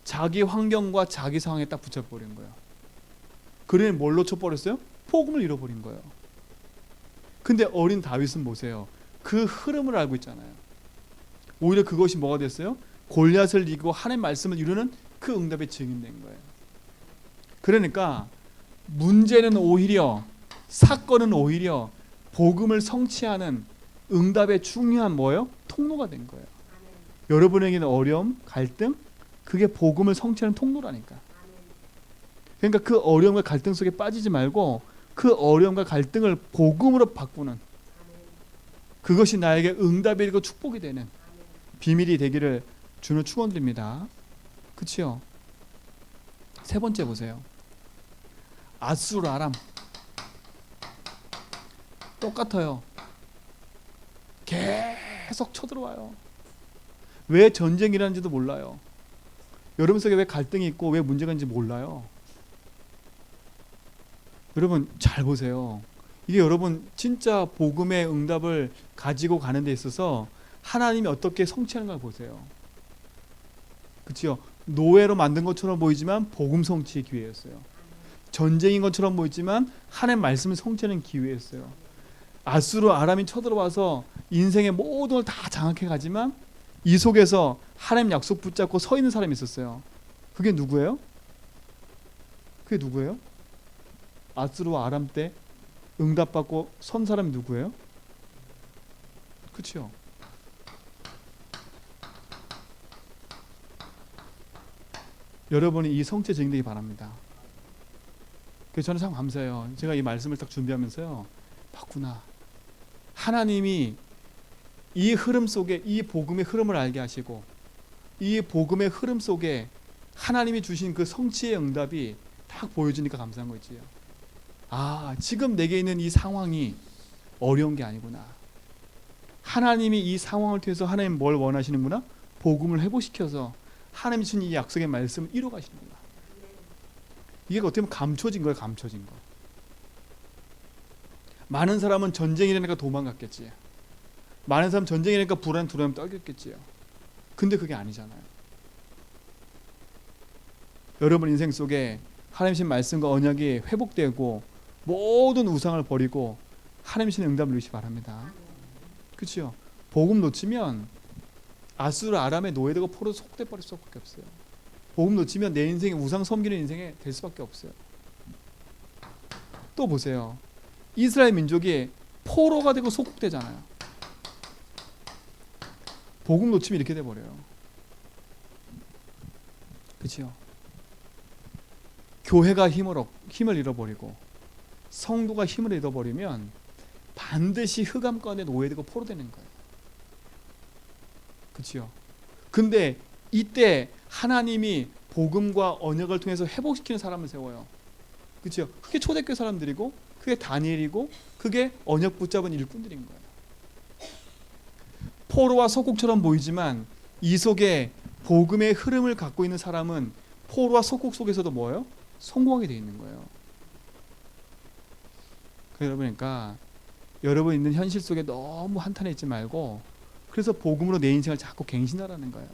자기 환경과 자기 상황에 딱 붙잡혀 버린 거예요. 그러니 뭘 놓쳐버렸어요? 복음을 잃어버린 거예요. 근데 어린 다윗은 보세요. 그 흐름을 알고 있잖아요. 오히려 그것이 뭐가 됐어요? 골리앗을 이기고 하나님의 말씀을 이루는 그 응답의 증인된 거예요. 그러니까 문제는 오히려, 사건은 오히려 복음을 성취하는 응답의 중요한 뭐예요? 통로가 된 거예요. 여러분에게는 어려움, 갈등, 그게 복음을 성취하는 통로라니까. 그러니까 그 어려움과 갈등 속에 빠지지 말고 그 어려움과 갈등을 복음으로 바꾸는, 그것이 나에게 응답이 되고 축복이 되는 비밀이 되기를 주는 축원드립니다. 그치요? 세 번째 보세요. 아수르 아람 똑같아요. 계속 쳐들어와요. 왜 전쟁이 일어나는지도 몰라요. 여러분 속에 왜 갈등이 있고 왜 문제가 있는지 몰라요. 여러분 잘 보세요. 이게 여러분 진짜 복음의 응답을 가지고 가는 데 있어서 하나님이 어떻게 성취하는가 보세요. 그렇죠? 노예로 만든 것처럼 보이지만 복음 성취의 기회였어요. 전쟁인 것처럼 보이지만 하나님의 말씀을 성취하는 기회였어요. 아수르 아람이 쳐들어와서 인생의 모든 걸 다 장악해 가지만 이 속에서 하나님 약속 붙잡고 서 있는 사람이 있었어요. 그게 누구예요? 그게 누구예요? 아수르와 아람 때 응답받고 선 사람이 누구예요? 그렇죠? 여러분이 이 성취에 적용되기 바랍니다. 그래서 저는 참 감사해요. 제가 이 말씀을 딱 준비하면서요, 봤구나. 하나님이 이 흐름 속에 이 복음의 흐름을 알게 하시고 이 복음의 흐름 속에 하나님이 주신 그 성취의 응답이 딱 보여주니까 감사한 거 있지요. 아, 지금 내게 있는 이 상황이 어려운 게 아니구나. 하나님이 이 상황을 통해서 하나님 뭘 원하시는구나? 복음을 회복시켜서 하나님이 주신 이 약속의 말씀을 이뤄가시는구나. 이게 어떻게 보면 감춰진 거예요. 감춰진 거. 많은 사람은 전쟁이 일어나니까 도망갔겠지. 많은 사람은 전쟁이 일어나니까 불안, 두려움 떨겠겠지요. 근데 그게 아니잖아요. 여러분 인생 속에 하나님 신 말씀과 언약이 회복되고 모든 우상을 버리고 하나님 신 응답을 누리시기 바랍니다. 그렇죠? 복음 놓치면 아수르 아람의 노예되고 포로 속돼 버릴 수밖에 없어요. 복음 놓치면 내 인생이 우상 섬기는 인생이 될 수밖에 없어요. 또 보세요. 이스라엘 민족이 포로가 되고 소국되잖아요. 복음 놓치면 이렇게 돼버려요. 그렇죠? 교회가 힘을 잃어버리고 성도가 힘을 잃어버리면 반드시 흑암권에 노예되고 포로되는 거예요. 그렇죠? 근데 이때 하나님이 복음과 언약을 통해서 회복시키는 사람을 세워요. 그렇죠? 그게 초대교회 사람들이고 그게 다니엘이고 그게 언약 붙잡은 일꾼들인 거예요. 포로와 속국처럼 보이지만 이 속에 복음의 흐름을 갖고 있는 사람은 포로와 속국 속에서도 뭐예요? 성공하게 돼 있는 거예요. 그러니까 여러분 있는 현실 속에 너무 한탄해 있지 말고 그래서 복음으로 내 인생을 자꾸 갱신하라는 거예요.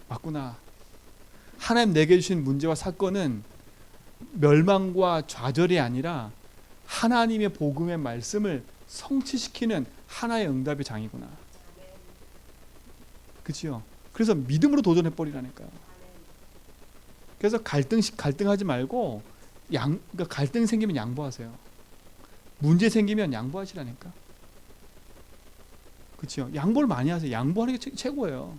맞구나. 하나님 내게 주신 문제와 사건은 멸망과 좌절이 아니라 하나님의 복음의 말씀을 성취시키는 하나의 응답의 장이구나. 그렇죠? 그래서 믿음으로 도전해 버리라니까요. 그래서 갈등하지 말고 그러니까 갈등 생기면 양보하세요. 문제 생기면 양보하시라니까. 그렇죠? 양보를 많이 하세요. 양보하는 게 최고예요.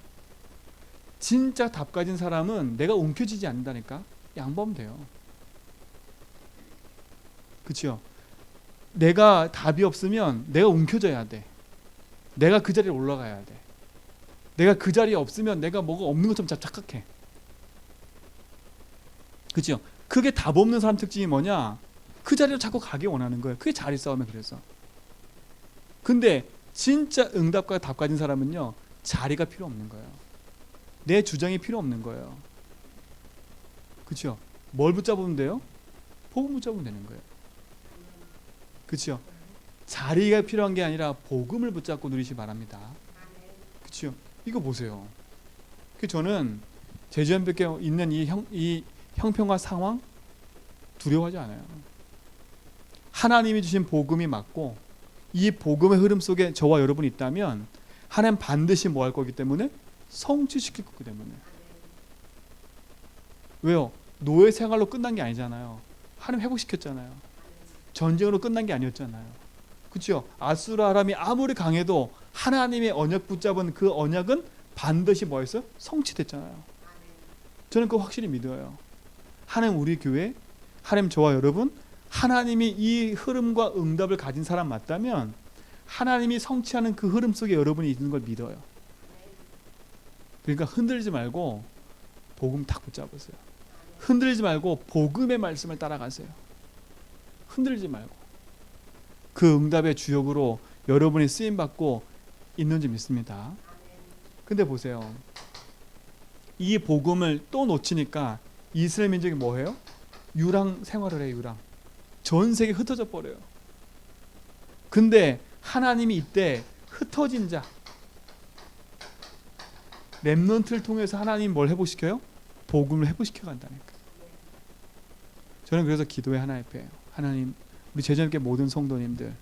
진짜 답 가진 사람은 내가 움켜쥐지 않는다니까. 양보하면 돼요. 그렇죠? 내가 답이 없으면 내가 움켜져야 돼. 내가 그 자리에 올라가야 돼. 내가 그 자리에 없으면 내가 뭐가 없는 것처럼 착각해. 그렇죠? 그게 답 없는 사람 특징이 뭐냐? 그 자리로 자꾸 가기 원하는 거예요. 그게 자리 싸움에 그래서. 근데 진짜 응답과 답 가진 사람은요, 자리가 필요 없는 거예요. 내 주장이 필요 없는 거예요. 그렇죠? 뭘 붙잡으면 돼요? 복음 붙잡으면 되는 거예요. 그렇죠? 자리가 필요한 게 아니라 복음을 붙잡고 누리시 바랍니다. 그렇죠? 이거 보세요. 저는 제주현백에 있는 이 형편과 상황 두려워하지 않아요. 하나님이 주신 복음이 맞고 이 복음의 흐름 속에 저와 여러분이 있다면 하나님 반드시 뭐 할 거기 때문에 성취시킬 거기 때문에. 왜요? 노예 생활로 끝난 게 아니잖아요. 하나님 회복시켰잖아요. 전쟁으로 끝난 게 아니었잖아요. 그렇죠? 아수르 아람이 아무리 강해도 하나님의 언약 붙잡은 그 언약은 반드시 뭐 했어요? 성취됐잖아요. 저는 그거 확실히 믿어요. 하나님 우리 교회, 하나님 저와 여러분, 하나님이 이 흐름과 응답을 가진 사람 맞다면 하나님이 성취하는 그 흐름 속에 여러분이 있는 걸 믿어요. 그러니까 흔들지 말고 복음 딱 붙잡으세요. 흔들지 말고 복음의 말씀을 따라가세요. 흔들지 말고 그 응답의 주역으로 여러분이 쓰임받고 있는 줄 믿습니다. 근데 보세요. 이 복음을 또 놓치니까 이스라엘 민족이 뭐해요? 유랑 생활을 해요. 유랑. 전 세계에 흩어져 버려요. 근데 하나님이 이때 흩어진 자 렘넌트를 통해서 하나님 뭘 회복시켜요? 복음을 회복시켜 간다니까. 저는 그래서 기도의 하나 옆에 하나님 우리 제주교회 모든 성도님들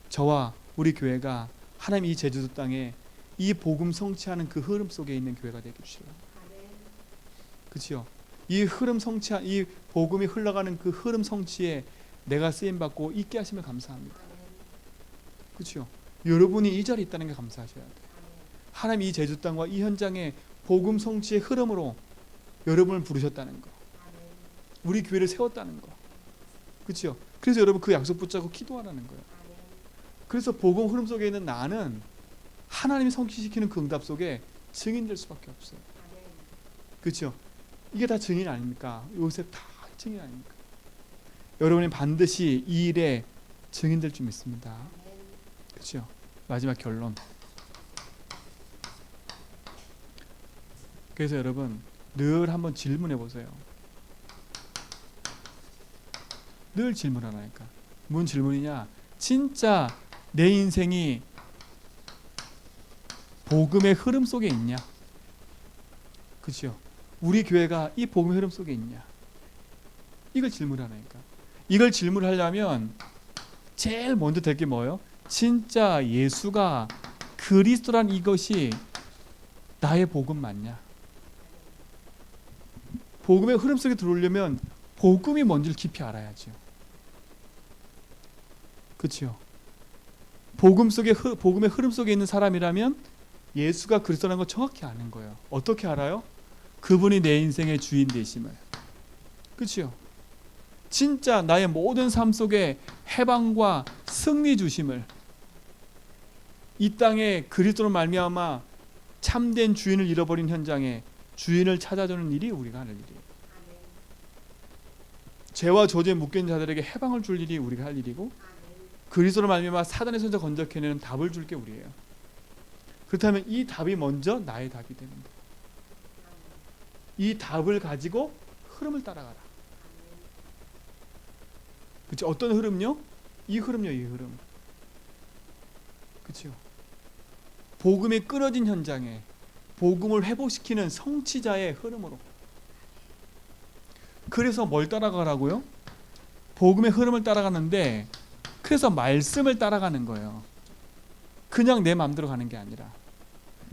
저와 우리 교회가 하나님 이 제주도 땅에 이 복음 성취하는 그 흐름 속에 있는 교회가 되게 해주시오. 그렇죠? 이 흐름 성취한 이 복음이 흘러가는 그 흐름 성취에 내가 쓰임 받고 있게 하시면 감사합니다. 그렇죠? 여러분이 이 자리에 있다는 게 감사하셔야 돼요. 하나님 이 제주 땅과 이 현장에 복음 성취의 흐름으로 여러분을 부르셨다는 거, 우리 교회를 세웠다는 거, 그렇죠? 그래서 여러분 그 약속 붙잡고 기도하라는 거예요. 그래서 복음 흐름 속에 있는 나는 하나님이 성취시키는 그 응답 속에 증인될 수밖에 없어요. 그렇죠? 이게 다 증인 아닙니까? 요셉 다 증인 아닙니까? 여러분이 반드시 이 일에 증인될 줄 믿습니다. 그렇죠? 마지막 결론. 그래서 여러분 늘 한번 질문해 보세요. 늘 질문하라니까. 뭔 질문이냐? 진짜 내 인생이 복음의 흐름 속에 있냐? 그렇죠? 우리 교회가 이 복음의 흐름 속에 있냐? 이걸 질문하라니까. 이걸 질문하려면 제일 먼저 될 게 뭐예요? 진짜 예수가 그리스도란 이것이 나의 복음 맞냐? 복음의 흐름 속에 들어오려면 복음이 뭔지를 깊이 알아야죠. 그렇죠? 복음의 흐름 속에 있는 사람이라면 예수가 그리스도라는 걸 정확히 아는 거예요. 어떻게 알아요? 그분이 내 인생의 주인 되심을. 그렇죠? 진짜 나의 모든 삶 속에 해방과 승리 주심을, 이 땅에 그리스도로 말미암아 참된 주인을 잃어버린 현장에 주인을 찾아주는 일이 우리가 하는 일이에요. 죄와 저주에 묶인 자들에게 해방을 줄 일이 우리가 할 일이고, 그리스도로 말미암아 사단의 손에서 건져내는 답을 줄 게 우리예요. 그렇다면 이 답이 먼저 나의 답이 되는 거예요. 이 답을 가지고 흐름을 따라가라. 그렇죠? 어떤 흐름요? 이 흐름요, 이 흐름. 그렇죠? 복음이 끊어진 현장에 복음을 회복시키는 성취자의 흐름으로. 그래서 뭘 따라가라고요? 복음의 흐름을 따라가는데, 그래서 말씀을 따라가는 거예요. 그냥 내 마음대로 가는 게 아니라.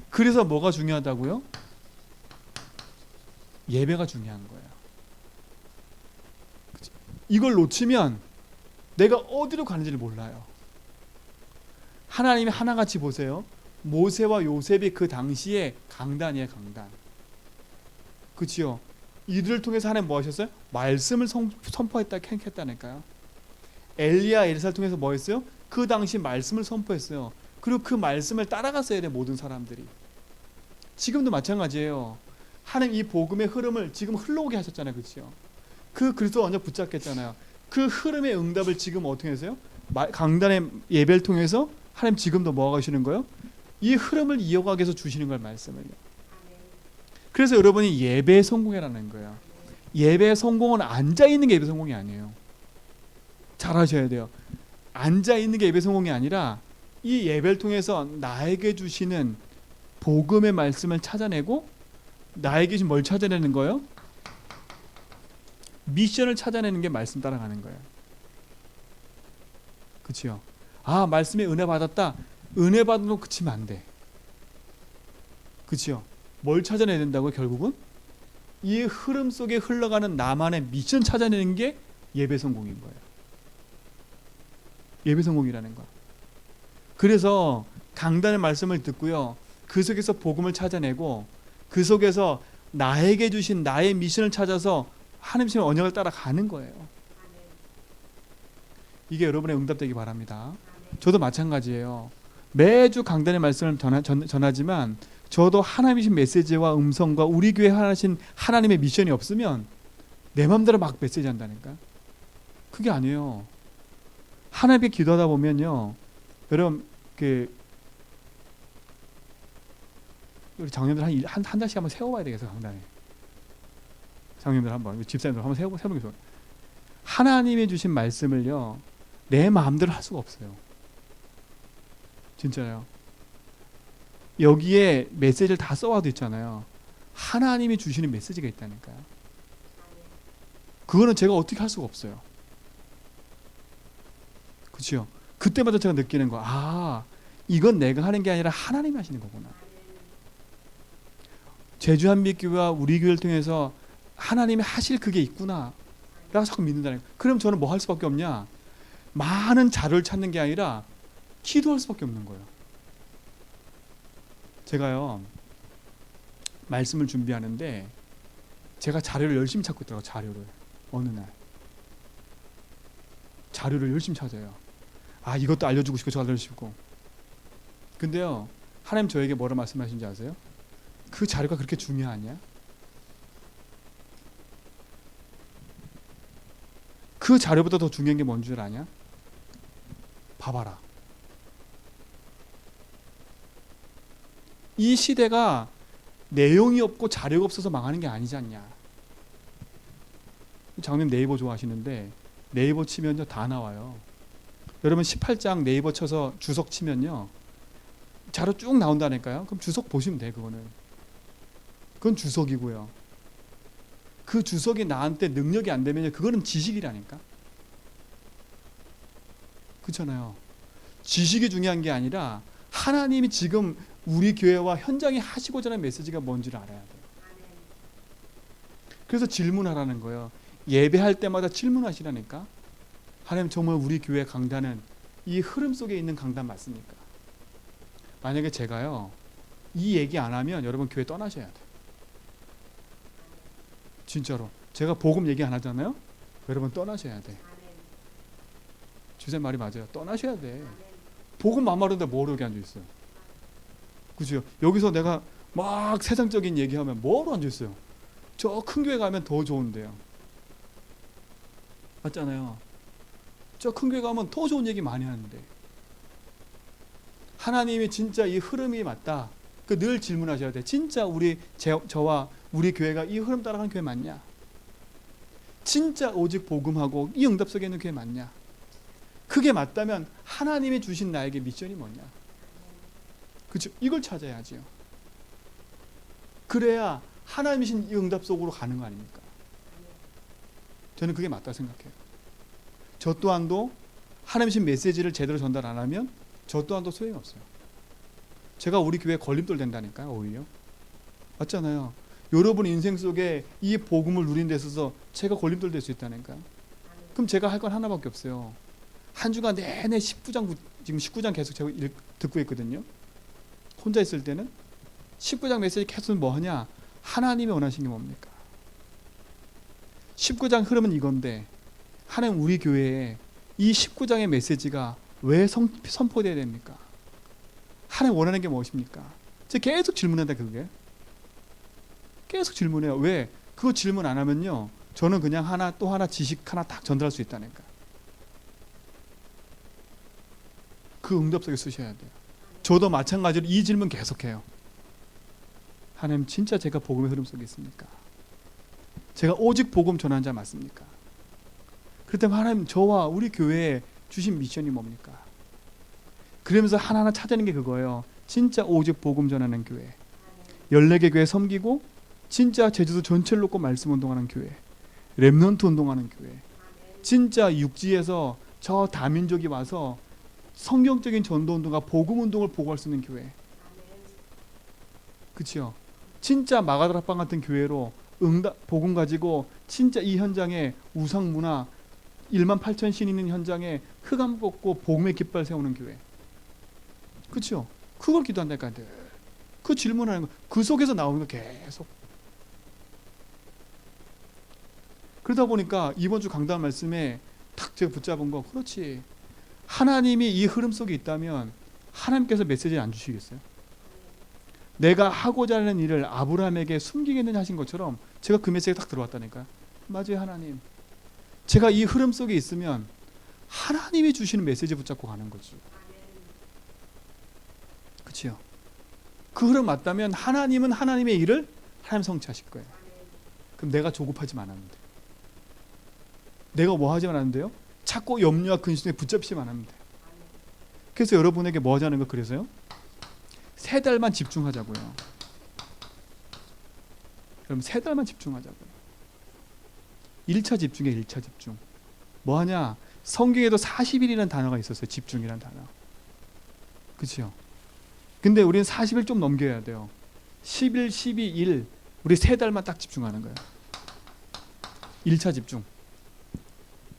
그래서 뭐가 중요하다고요? 예배가 중요한 거예요. 그치? 이걸 놓치면 내가 어디로 가는지를 몰라요. 하나님이 하나같이 보세요. 모세와 요셉이 그 당시에 강단이에요, 강단. 그치요? 이들을 통해서 하나님 뭐 하셨어요? 말씀을 선포했다, 했다니까요. 엘리야, 엘사를 통해서 뭐 했어요? 그 당시 말씀을 선포했어요. 그리고 그 말씀을 따라갔어야 돼, 모든 사람들이. 지금도 마찬가지예요. 하나님 이 복음의 흐름을 지금 흘러오게 하셨잖아요, 그렇죠? 그 그리스도 완전 붙잡겠잖아요. 그 흐름의 응답을 지금 어떻게 하세요? 강단의 예배를 통해서 하나님 지금도 뭐 하시는 거예요? 이 흐름을 이어가기 위해서 주시는 걸, 말씀을요. 그래서 여러분이 예배에 성공해라는 거예요. 예배의 성공은 앉아있는 게 예배 성공이 아니에요. 잘 하셔야 돼요. 앉아있는 게 예배 성공이 아니라 이 예배를 통해서 나에게 주시는 복음의 말씀을 찾아내고, 나에게 지금 뭘 찾아내는 거예요? 미션을 찾아내는 게 말씀 따라가는 거예요. 그렇죠? 아, 말씀에 은혜 받았다. 은혜 받은 거 그치면 안 돼. 그렇죠? 뭘 찾아내야 된다고요? 결국은 이 흐름 속에 흘러가는 나만의 미션 찾아내는 게 예배 성공인 거예요. 예배 성공이라는 거. 그래서 강단의 말씀을 듣고요, 그 속에서 복음을 찾아내고, 그 속에서 나에게 주신 나의 미션을 찾아서 하나님의 언약을 따라가는 거예요. 이게 여러분의 응답되기 바랍니다. 저도 마찬가지예요. 매주 강단의 말씀을 전하지만 저도 하나님이신 메시지와 음성과 우리 교회 하신 하나님의 미션이 없으면 내 마음대로 막 메시지 한다니까. 그게 아니에요. 하나님께 기도하다 보면요, 여러분 우리 장년들 한 달씩 한번 세워봐야 되겠어요, 강단에. 장년들 한번, 집사님들 한번 세우는 게 좋아요. 하나님이 주신 말씀을요, 내 마음대로 할 수가 없어요. 진짜요. 여기에 메시지를 다 써와도 있잖아요. 하나님이 주시는 메시지가 있다니까요. 그거는 제가 어떻게 할 수가 없어요. 그렇죠? 그때마다 제가 느끼는 거, 아, 이건 내가 하는 게 아니라 하나님이 하시는 거구나. 제주한빛교회와 우리 교회를 통해서 하나님이 하실 그게 있구나 라고 자꾸 믿는다는 거예요. 그럼 저는 뭐 할 수밖에 없냐? 많은 자료를 찾는 게 아니라 기도할 수밖에 없는 거예요. 제가요, 말씀을 준비하는데 제가 자료를 열심히 찾고 있더라고요. 자료를. 어느 날 자료를 열심히 찾아요. 아, 이것도 알려주고 싶고 저거 알려주고 싶고. 근데요, 하나님 저에게 뭐라 말씀하신지 아세요? 그 자료가 그렇게 중요하냐? 그 자료보다 더 중요한 게 뭔 줄 아냐? 봐봐라. 이 시대가 내용이 없고 자료가 없어서 망하는 게 아니지 않냐. 장님 네이버 좋아하시는데 네이버 치면요 다 나와요. 여러분 18장 네이버 쳐서 주석 치면요 자료 쭉 나온다니까요. 그럼 주석 보시면 돼. 그건 주석이고요. 그 주석이 나한테 능력이 안 되면 그거는 지식이라니까. 그렇잖아요. 지식이 중요한 게 아니라 하나님이 지금 우리 교회와 현장에 하시고자 하는 메시지가 뭔지를 알아야 돼요. 그래서 질문하라는 거예요. 예배할 때마다 질문하시라니까. 하나님, 정말 우리 교회 강단은 이 흐름 속에 있는 강단 맞습니까? 만약에 제가요 이 얘기 안 하면 여러분 교회 떠나셔야 돼요. 진짜로. 제가 복음 얘기 안 하잖아요. 여러분 떠나셔야 돼. 주제 말이 맞아요. 떠나셔야 돼. 복음 만마른데 뭐로 여기 앉아 있어요? 그죠? 여기서 내가 막 세상적인 얘기하면 뭐로 앉아 있어요? 저 큰 교회 가면 더 좋은데요. 맞잖아요. 저 큰 교회 가면 더 좋은 얘기 많이 하는데. 하나님이 진짜 이 흐름이 맞다. 그 늘 질문하셔야 돼. 진짜 저와 우리 교회가 이 흐름 따라가는 교회 맞냐? 진짜 오직 복음하고 이 응답 속에 있는 교회 맞냐? 그게 맞다면 하나님이 주신 나에게 미션이 뭐냐? 그렇죠? 이걸 찾아야지요. 그래야 하나님이신 이 응답 속으로 가는 거 아닙니까? 저는 그게 맞다 생각해요. 저 또한도 하나님이신 메시지를 제대로 전달 안 하면 저 또한도 소용이 없어요. 제가 우리 교회에 걸림돌 된다니까요. 오히려 맞잖아요. 여러분 인생 속에 이 복음을 누리는 데 있어서 제가 걸림돌 될 수 있다니까요. 그럼 제가 할 건 하나밖에 없어요. 한 주간 내내 19장, 지금 19장 계속 제가 듣고 있거든요. 혼자 있을 때는 19장 메시지 계속 뭐 하냐? 하나님이 원하시는 게 뭡니까? 19장 흐름은 이건데 하나님 우리 교회에 이 19장의 메시지가 왜 선포되어야 됩니까? 하나님 원하는 게 무엇입니까? 제가 계속 질문한다. 그게 계속 질문해요. 왜? 그거 질문 안 하면요 저는 그냥 하나 또 하나 지식 하나 딱 전달할 수 있다니까. 그 응답 속에 쓰셔야 돼요. 저도 마찬가지로 이 질문 계속해요. 하나님 진짜 제가 복음의 흐름 속에 있습니까? 제가 오직 복음 전하는 자 맞습니까? 그렇다면 하나님 저와 우리 교회에 주신 미션이 뭡니까? 그러면서 하나하나 찾아내는 게 그거예요. 진짜 오직 복음 전하는 교회, 14개 교회 섬기고 진짜 제주도 전체를 놓고 말씀 운동하는 교회, 렘넌트 운동하는 교회, 진짜 육지에서 저 다민족이 와서 성경적인 전도 운동과 복음 운동을 보고할 수 있는 교회. 그렇죠? 진짜 마가다락방 같은 교회로 응답 복음 가지고 진짜 이 현장에 우상 문화 1만 8천 신 있는 현장에 흑암 걷고 복음의 깃발 세우는 교회. 그렇죠? 그걸 기도한다니까. 그 질문하는 거, 그 속에서 나오는 거 계속. 그러다 보니까 이번 주 강단 말씀에 탁 제가 붙잡은 거, 그렇지. 하나님이 이 흐름 속에 있다면 하나님께서 메시지를 안 주시겠어요? 내가 하고자 하는 일을 아브라함에게 숨기겠느냐 하신 것처럼 제가 그 메시지가 딱 들어왔다니까요. 맞아요. 하나님, 제가 이 흐름 속에 있으면 하나님이 주시는 메시지 붙잡고 가는 거죠. 그렇죠? 그 흐름 맞다면 하나님은 하나님의 일을 하나님 성취하실 거예요. 그럼 내가 조급하지 않으면 돼. 내가 뭐 하지 않으면 돼요? 자꾸 염려와 근심에 붙잡히지만 하면 돼. 그래서 여러분에게 뭐 하자는 거 그래서요? 3달만 집중하자고요. 그럼 3달만 집중하자고요. 1차 집중에 1차 집중. 뭐 하냐? 성경에도 40일이라는 단어가 있었어요. 집중이라는 단어. 그렇죠? 근데 우리는 40일 좀 넘겨야 돼요. 10일, 12일, 우리 3달만 딱 집중하는 거예요. 1차 집중.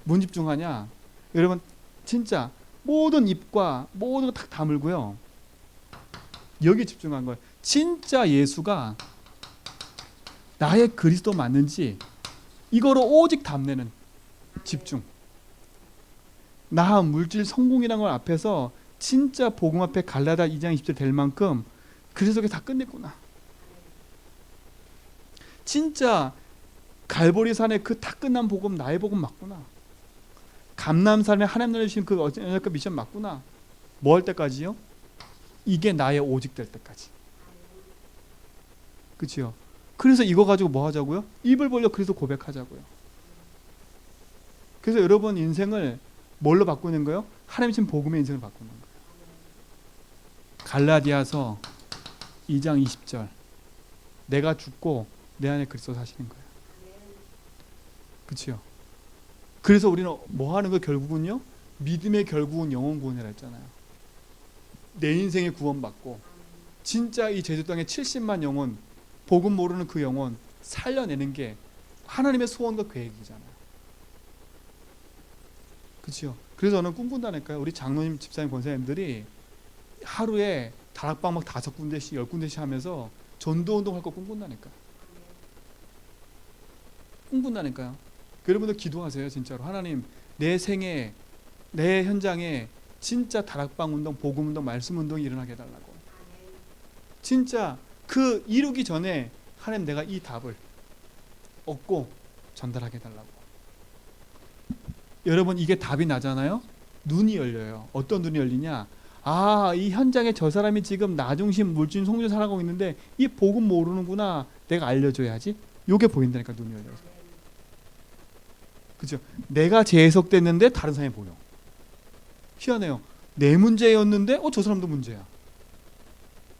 뭔 집중하냐? 여러분 진짜 모든 입과 모든 거 딱 다물고요. 여기 집중한 거예요. 진짜 예수가 나의 그리스도 맞는지 이거로 오직 담내는 집중. 나 물질 성공이라는 걸 앞에서 진짜 복음 앞에 갈라디아 2장 20절 될 만큼 그리스도께 다 끝냈구나. 진짜 갈보리산의 그 다 끝난 복음 나의 복음 맞구나. 감람산에 하나님 나라 주신 그 언약과 미션 맞구나. 뭐 할 때까지요? 이게 나의 오직 될 때까지. 그렇죠? 그래서 이거 가지고 뭐 하자고요? 입을 벌려 그래서 고백하자고요. 그래서 여러분 인생을 뭘로 바꾸는 거예요? 하나님 신 복음의 인생을 바꾸는 거예요. 갈라디아서 2장 20절. 내가 죽고 내 안에 그리스도 사시는 거예요. 그렇죠? 그래서 우리는 뭐 하는 거 결국은요? 믿음의 결국은 영혼 구원이라 했잖아요. 내 인생의 구원받고 진짜 이 제주 땅에 70만 영혼, 복음 모르는 그 영혼 살려내는 게 하나님의 소원과 계획이잖아요. 그렇죠? 그래서 저는 꿈꾼다니까요. 우리 장로님, 집사님, 권사님들이 하루에 다락방 막 5군데씩 10군데씩 하면서 전도운동 할 거 꿈꾼다니까요. 꿈꾼다니까요. 여러분들 기도하세요. 진짜로 하나님, 내 생에, 내 현장에 진짜 다락방 운동, 복음 운동, 말씀 운동이 일어나게 해달라고. 진짜 그 이루기 전에 하나님, 내가 이 답을 얻고 전달하게 해달라고. 여러분, 이게 답이 나잖아요. 눈이 열려요. 어떤 눈이 열리냐? 아, 이 현장에 저 사람이 지금 나 중심, 물중, 송중 살아가고 있는데 이 복음 모르는구나. 내가 알려줘야지. 요게 보인다니까, 눈이 열려서. 그죠? 내가 재해석됐는데 다른 사람이 보여. 희한해요. 내 문제였는데 저 사람도 문제야.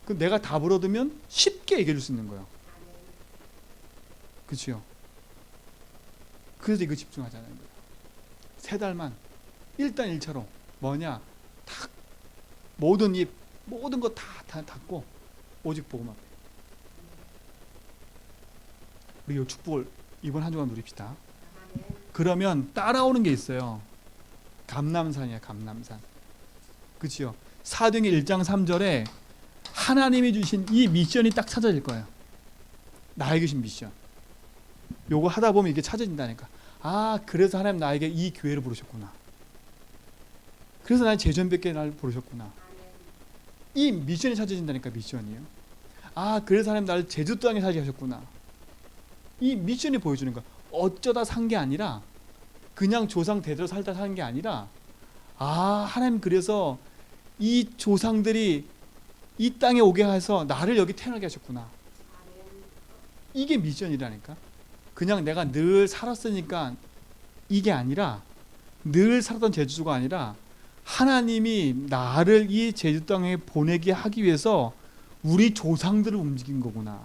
그럼 내가 답을 얻으면 쉽게 얘기해 줄 수 있는 거예요. 그렇죠? 그래서 이거 집중하자는 거예요. 3달만 1단 1차로 뭐냐? 탁 모든 거 다 닫고 오직 복음 앞에. 우리 이 축복을 이번 한 주간 누립시다. 그러면 따라오는 게 있어요. 감람산이야, 감람산. 그렇죠? 사도행전 1장 3절에 하나님이 주신 이 미션이 딱 찾아질 거예요. 나에게 주신 미션. 요거 하다 보면 이게 찾아진다니까. 아, 그래서 하나님 나에게 이 교회를 부르셨구나. 그래서 나의 제전백계 날 부르셨구나. 이 미션이 찾아진다니까, 미션이요. 아, 그래서 하나님 나를 제주 땅에 살게 하셨구나. 이 미션이 보여주는 거야. 어쩌다 산 게 아니라, 그냥 조상 대대로 살다 사는 게 아니라, 아, 하나님 그래서 이 조상들이 이 땅에 오게 해서 나를 여기 태어나게 하셨구나. 이게 미션이라니까. 그냥 내가 늘 살았으니까 이게 아니라, 늘 살았던 제주도가 아니라 하나님이 나를 이 제주 땅에 보내게 하기 위해서 우리 조상들을 움직인 거구나.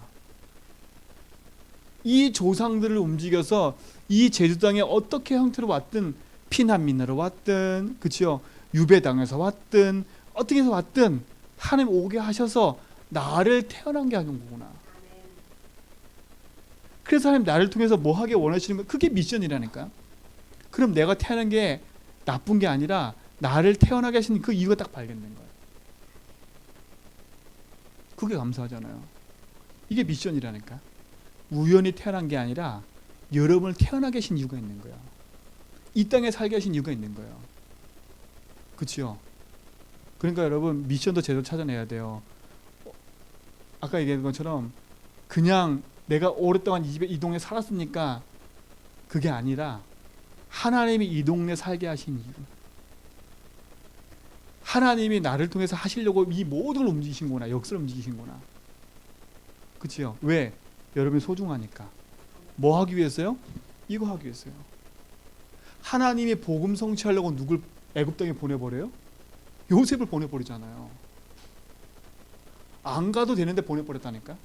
이 조상들을 움직여서 이 제주 땅에 어떻게 형태로 왔든, 피난민으로 왔든, 그치요? 유배당에서 왔든, 어떻게 해서 왔든 하나님 오게 하셔서 나를 태어나게 하는 거구나. 그래서 하나님 나를 통해서 뭐 하게 원하시는 거, 그게 미션이라니까. 그럼 내가 태어난 게 나쁜 게 아니라 나를 태어나게 하시는 그 이유가 딱 발견된 거예요. 그게 감사하잖아요. 이게 미션이라니까. 우연히 태어난 게 아니라 여러분을 태어나게 하신 이유가 있는 거예요. 이 땅에 살게 하신 이유가 있는 거예요. 그렇죠? 그러니까 여러분, 미션도 제대로 찾아내야 돼요. 아까 얘기한 것처럼 그냥 내가 오랫동안 이 집에, 이 동네 살았으니까 그게 아니라 하나님이 이 동네 살게 하신 이유, 하나님이 나를 통해서 하시려고 이 모든 걸 움직이신 거나, 역사를 움직이신 거나. 그치요? 왜? 여러분이 소중하니까. 뭐 하기 위해서요? 이거 하기 위해서요. 하나님이 복음 성취하려고 누굴 애굽 땅에 보내버려요? 요셉을 보내버리잖아요. 안 가도 되는데 보내버렸다니까.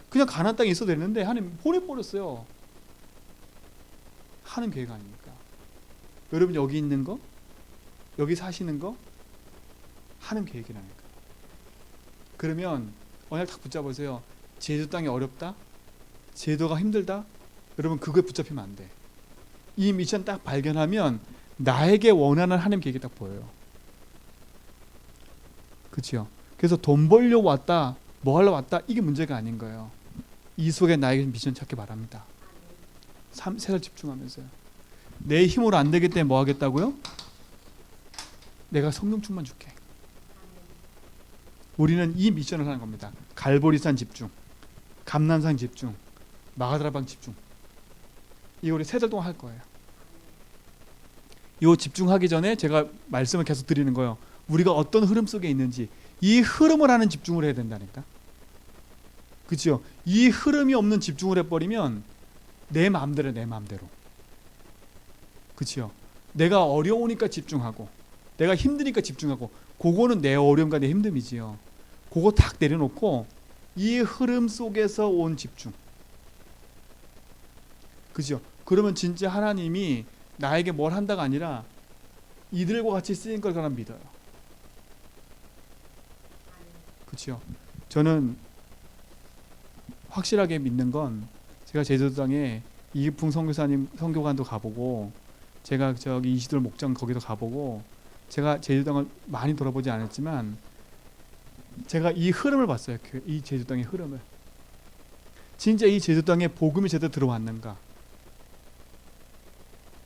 그냥 가나안 땅에 있어도 되는데 하나님 보내버렸어요. 하는 계획 아닙니까? 여러분, 여기 있는 거, 여기 사시는 거 하는 계획이라니까. 그러면 언약 딱 붙잡으세요. 제주 땅이 어렵다? 제도가 힘들다? 여러분, 그거에 붙잡히면 안 돼. 이 미션 딱 발견하면 나에게 원하는 하나님 계획이 딱 보여요. 그렇죠? 그래서 돈 벌려고 왔다, 뭐 하려고 왔다, 이게 문제가 아닌 거예요. 이 속에 나에게 미션 찾기 바랍니다. 3살 집중하면서요. 내 힘으로 안 되기 때문에 뭐 하겠다고요? 내가 성령 충만 줄게. 우리는 이 미션을 하는 겁니다. 갈보리산 집중, 감난산 집중, 마가다라방 집중. 이거 우리 3달 동안 할 거예요. 이 집중하기 전에 제가 말씀을 계속 드리는 거예요. 우리가 어떤 흐름 속에 있는지, 이 흐름을 하는 집중을 해야 된다니까. 그렇죠? 이 흐름이 없는 집중을 해버리면 내 마음대로, 내 마음대로. 그렇죠? 내가 어려우니까 집중하고, 내가 힘드니까 집중하고, 그거는 내 어려움과 내 힘듦이지요. 그거 탁 내려놓고 이 흐름 속에서 온 집중. 그죠? 그러면 진짜 하나님이 나에게 뭘 한다가 아니라 이들과 같이 쓰인 걸 그냥 믿어요. 그렇죠? 저는 확실하게 믿는 건, 제가 제주도 땅에 이기풍 선교사님 선교관도 가보고, 제가 저기 이시돌 목장 거기도 가보고, 제가 제주도 땅을 많이 돌아보지 않았지만 제가 이 흐름을 봤어요. 이 제주도 땅의 흐름을. 진짜 이 제주도 땅에 복음이 제대로 들어왔는가?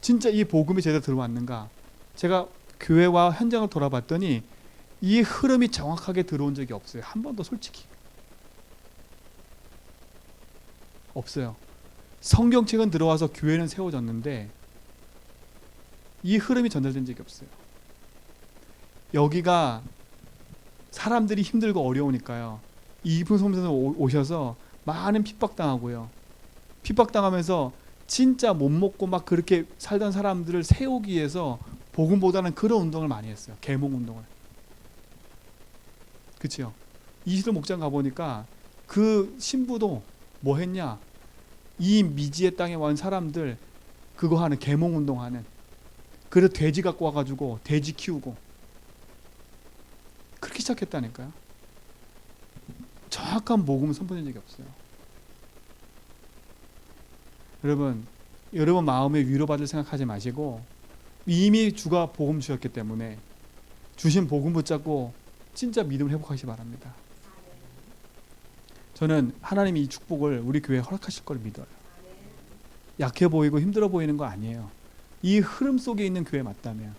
진짜 이 복음이 제대로 들어왔는가? 제가 교회와 현장을 돌아봤더니 이 흐름이 정확하게 들어온 적이 없어요. 한 번도 솔직히 없어요. 성경책은 들어와서 교회는 세워졌는데 이 흐름이 전달된 적이 없어요. 여기가 사람들이 힘들고 어려우니까요. 이분 선생님 오셔서 많은 핍박당하고요. 핍박당하면서 진짜 못 먹고 막 그렇게 살던 사람들을 세우기 위해서 복음보다는 그런 운동을 많이 했어요. 계몽 운동을. 그렇죠? 이시도 목장 가보니까 그 신부도 뭐 했냐? 이 미지의 땅에 온 사람들 그거 하는 계몽 운동하는. 그래서 돼지 갖고 와가지고 돼지 키우고 그렇게 시작했다니까요. 정확한 복음을 선포된 적이 없어요. 여러분 마음에 위로받을 생각하지 마시고 이미 주가 복음 주셨기 때문에 주신 복음 붙잡고 진짜 믿음을 회복하시기 바랍니다. 저는 하나님이 이 축복을 우리 교회에 허락하실 걸 믿어요. 약해 보이고 힘들어 보이는 거 아니에요. 이 흐름 속에 있는 교회 맞다면,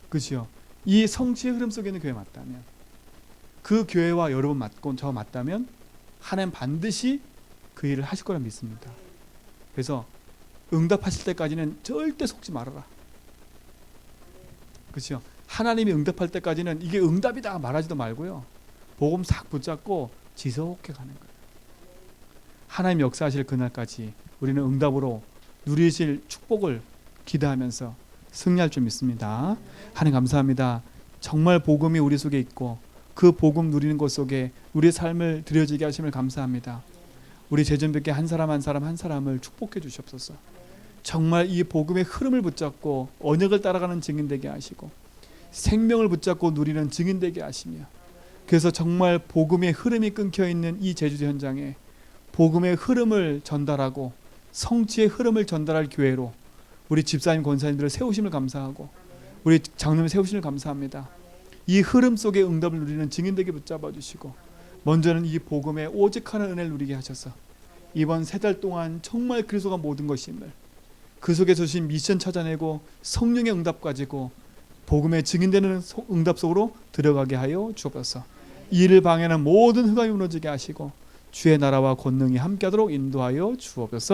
그렇죠? 이 성취의 흐름 속에 있는 교회 맞다면, 그 교회와 여러분 맞고 저 맞다면 하나님 반드시 그 일을 하실 거라 믿습니다. 그래서 응답하실 때까지는 절대 속지 말아라. 그렇죠? 하나님이 응답할 때까지는 이게 응답이다 말하지도 말고요. 복음 싹 붙잡고 지속해 가는 거예요. 하나님 역사하실 그날까지 우리는 응답으로 누리실 축복을 기대하면서 승리할 줄 믿습니다. 하나님 감사합니다. 정말 복음이 우리 속에 있고 그 복음 누리는 것 속에 우리의 삶을 드려지게 하심을 감사합니다. 우리 제전백계 한 사람 한 사람 한 사람을 축복해 주시옵소서. 정말 이 복음의 흐름을 붙잡고 언약을 따라가는 증인 되게 하시고 생명을 붙잡고 누리는 증인 되게 하시며, 그래서 정말 복음의 흐름이 끊겨 있는 이 제주도 현장에 복음의 흐름을 전달하고 성취의 흐름을 전달할 교회로 우리 집사님 권사님들을 세우심을 감사하고 우리 장로님 세우심을 감사합니다. 이 흐름 속에 응답을 누리는 증인 되게 붙잡아 주시고 먼저는 이 복음의 오직 하는 은혜를 누리게 하셔서 이번 3달 동안 정말 그리스도가 모든 것임을 그 속에서 주신 미션 찾아내고 성령의 응답 가지고 복음의 증인되는 응답 속으로 들어가게 하여 주옵소서. 이를 방해하는 모든 흑암이 무너지게 하시고 주의 나라와 권능이 함께하도록 인도하여 주옵소서.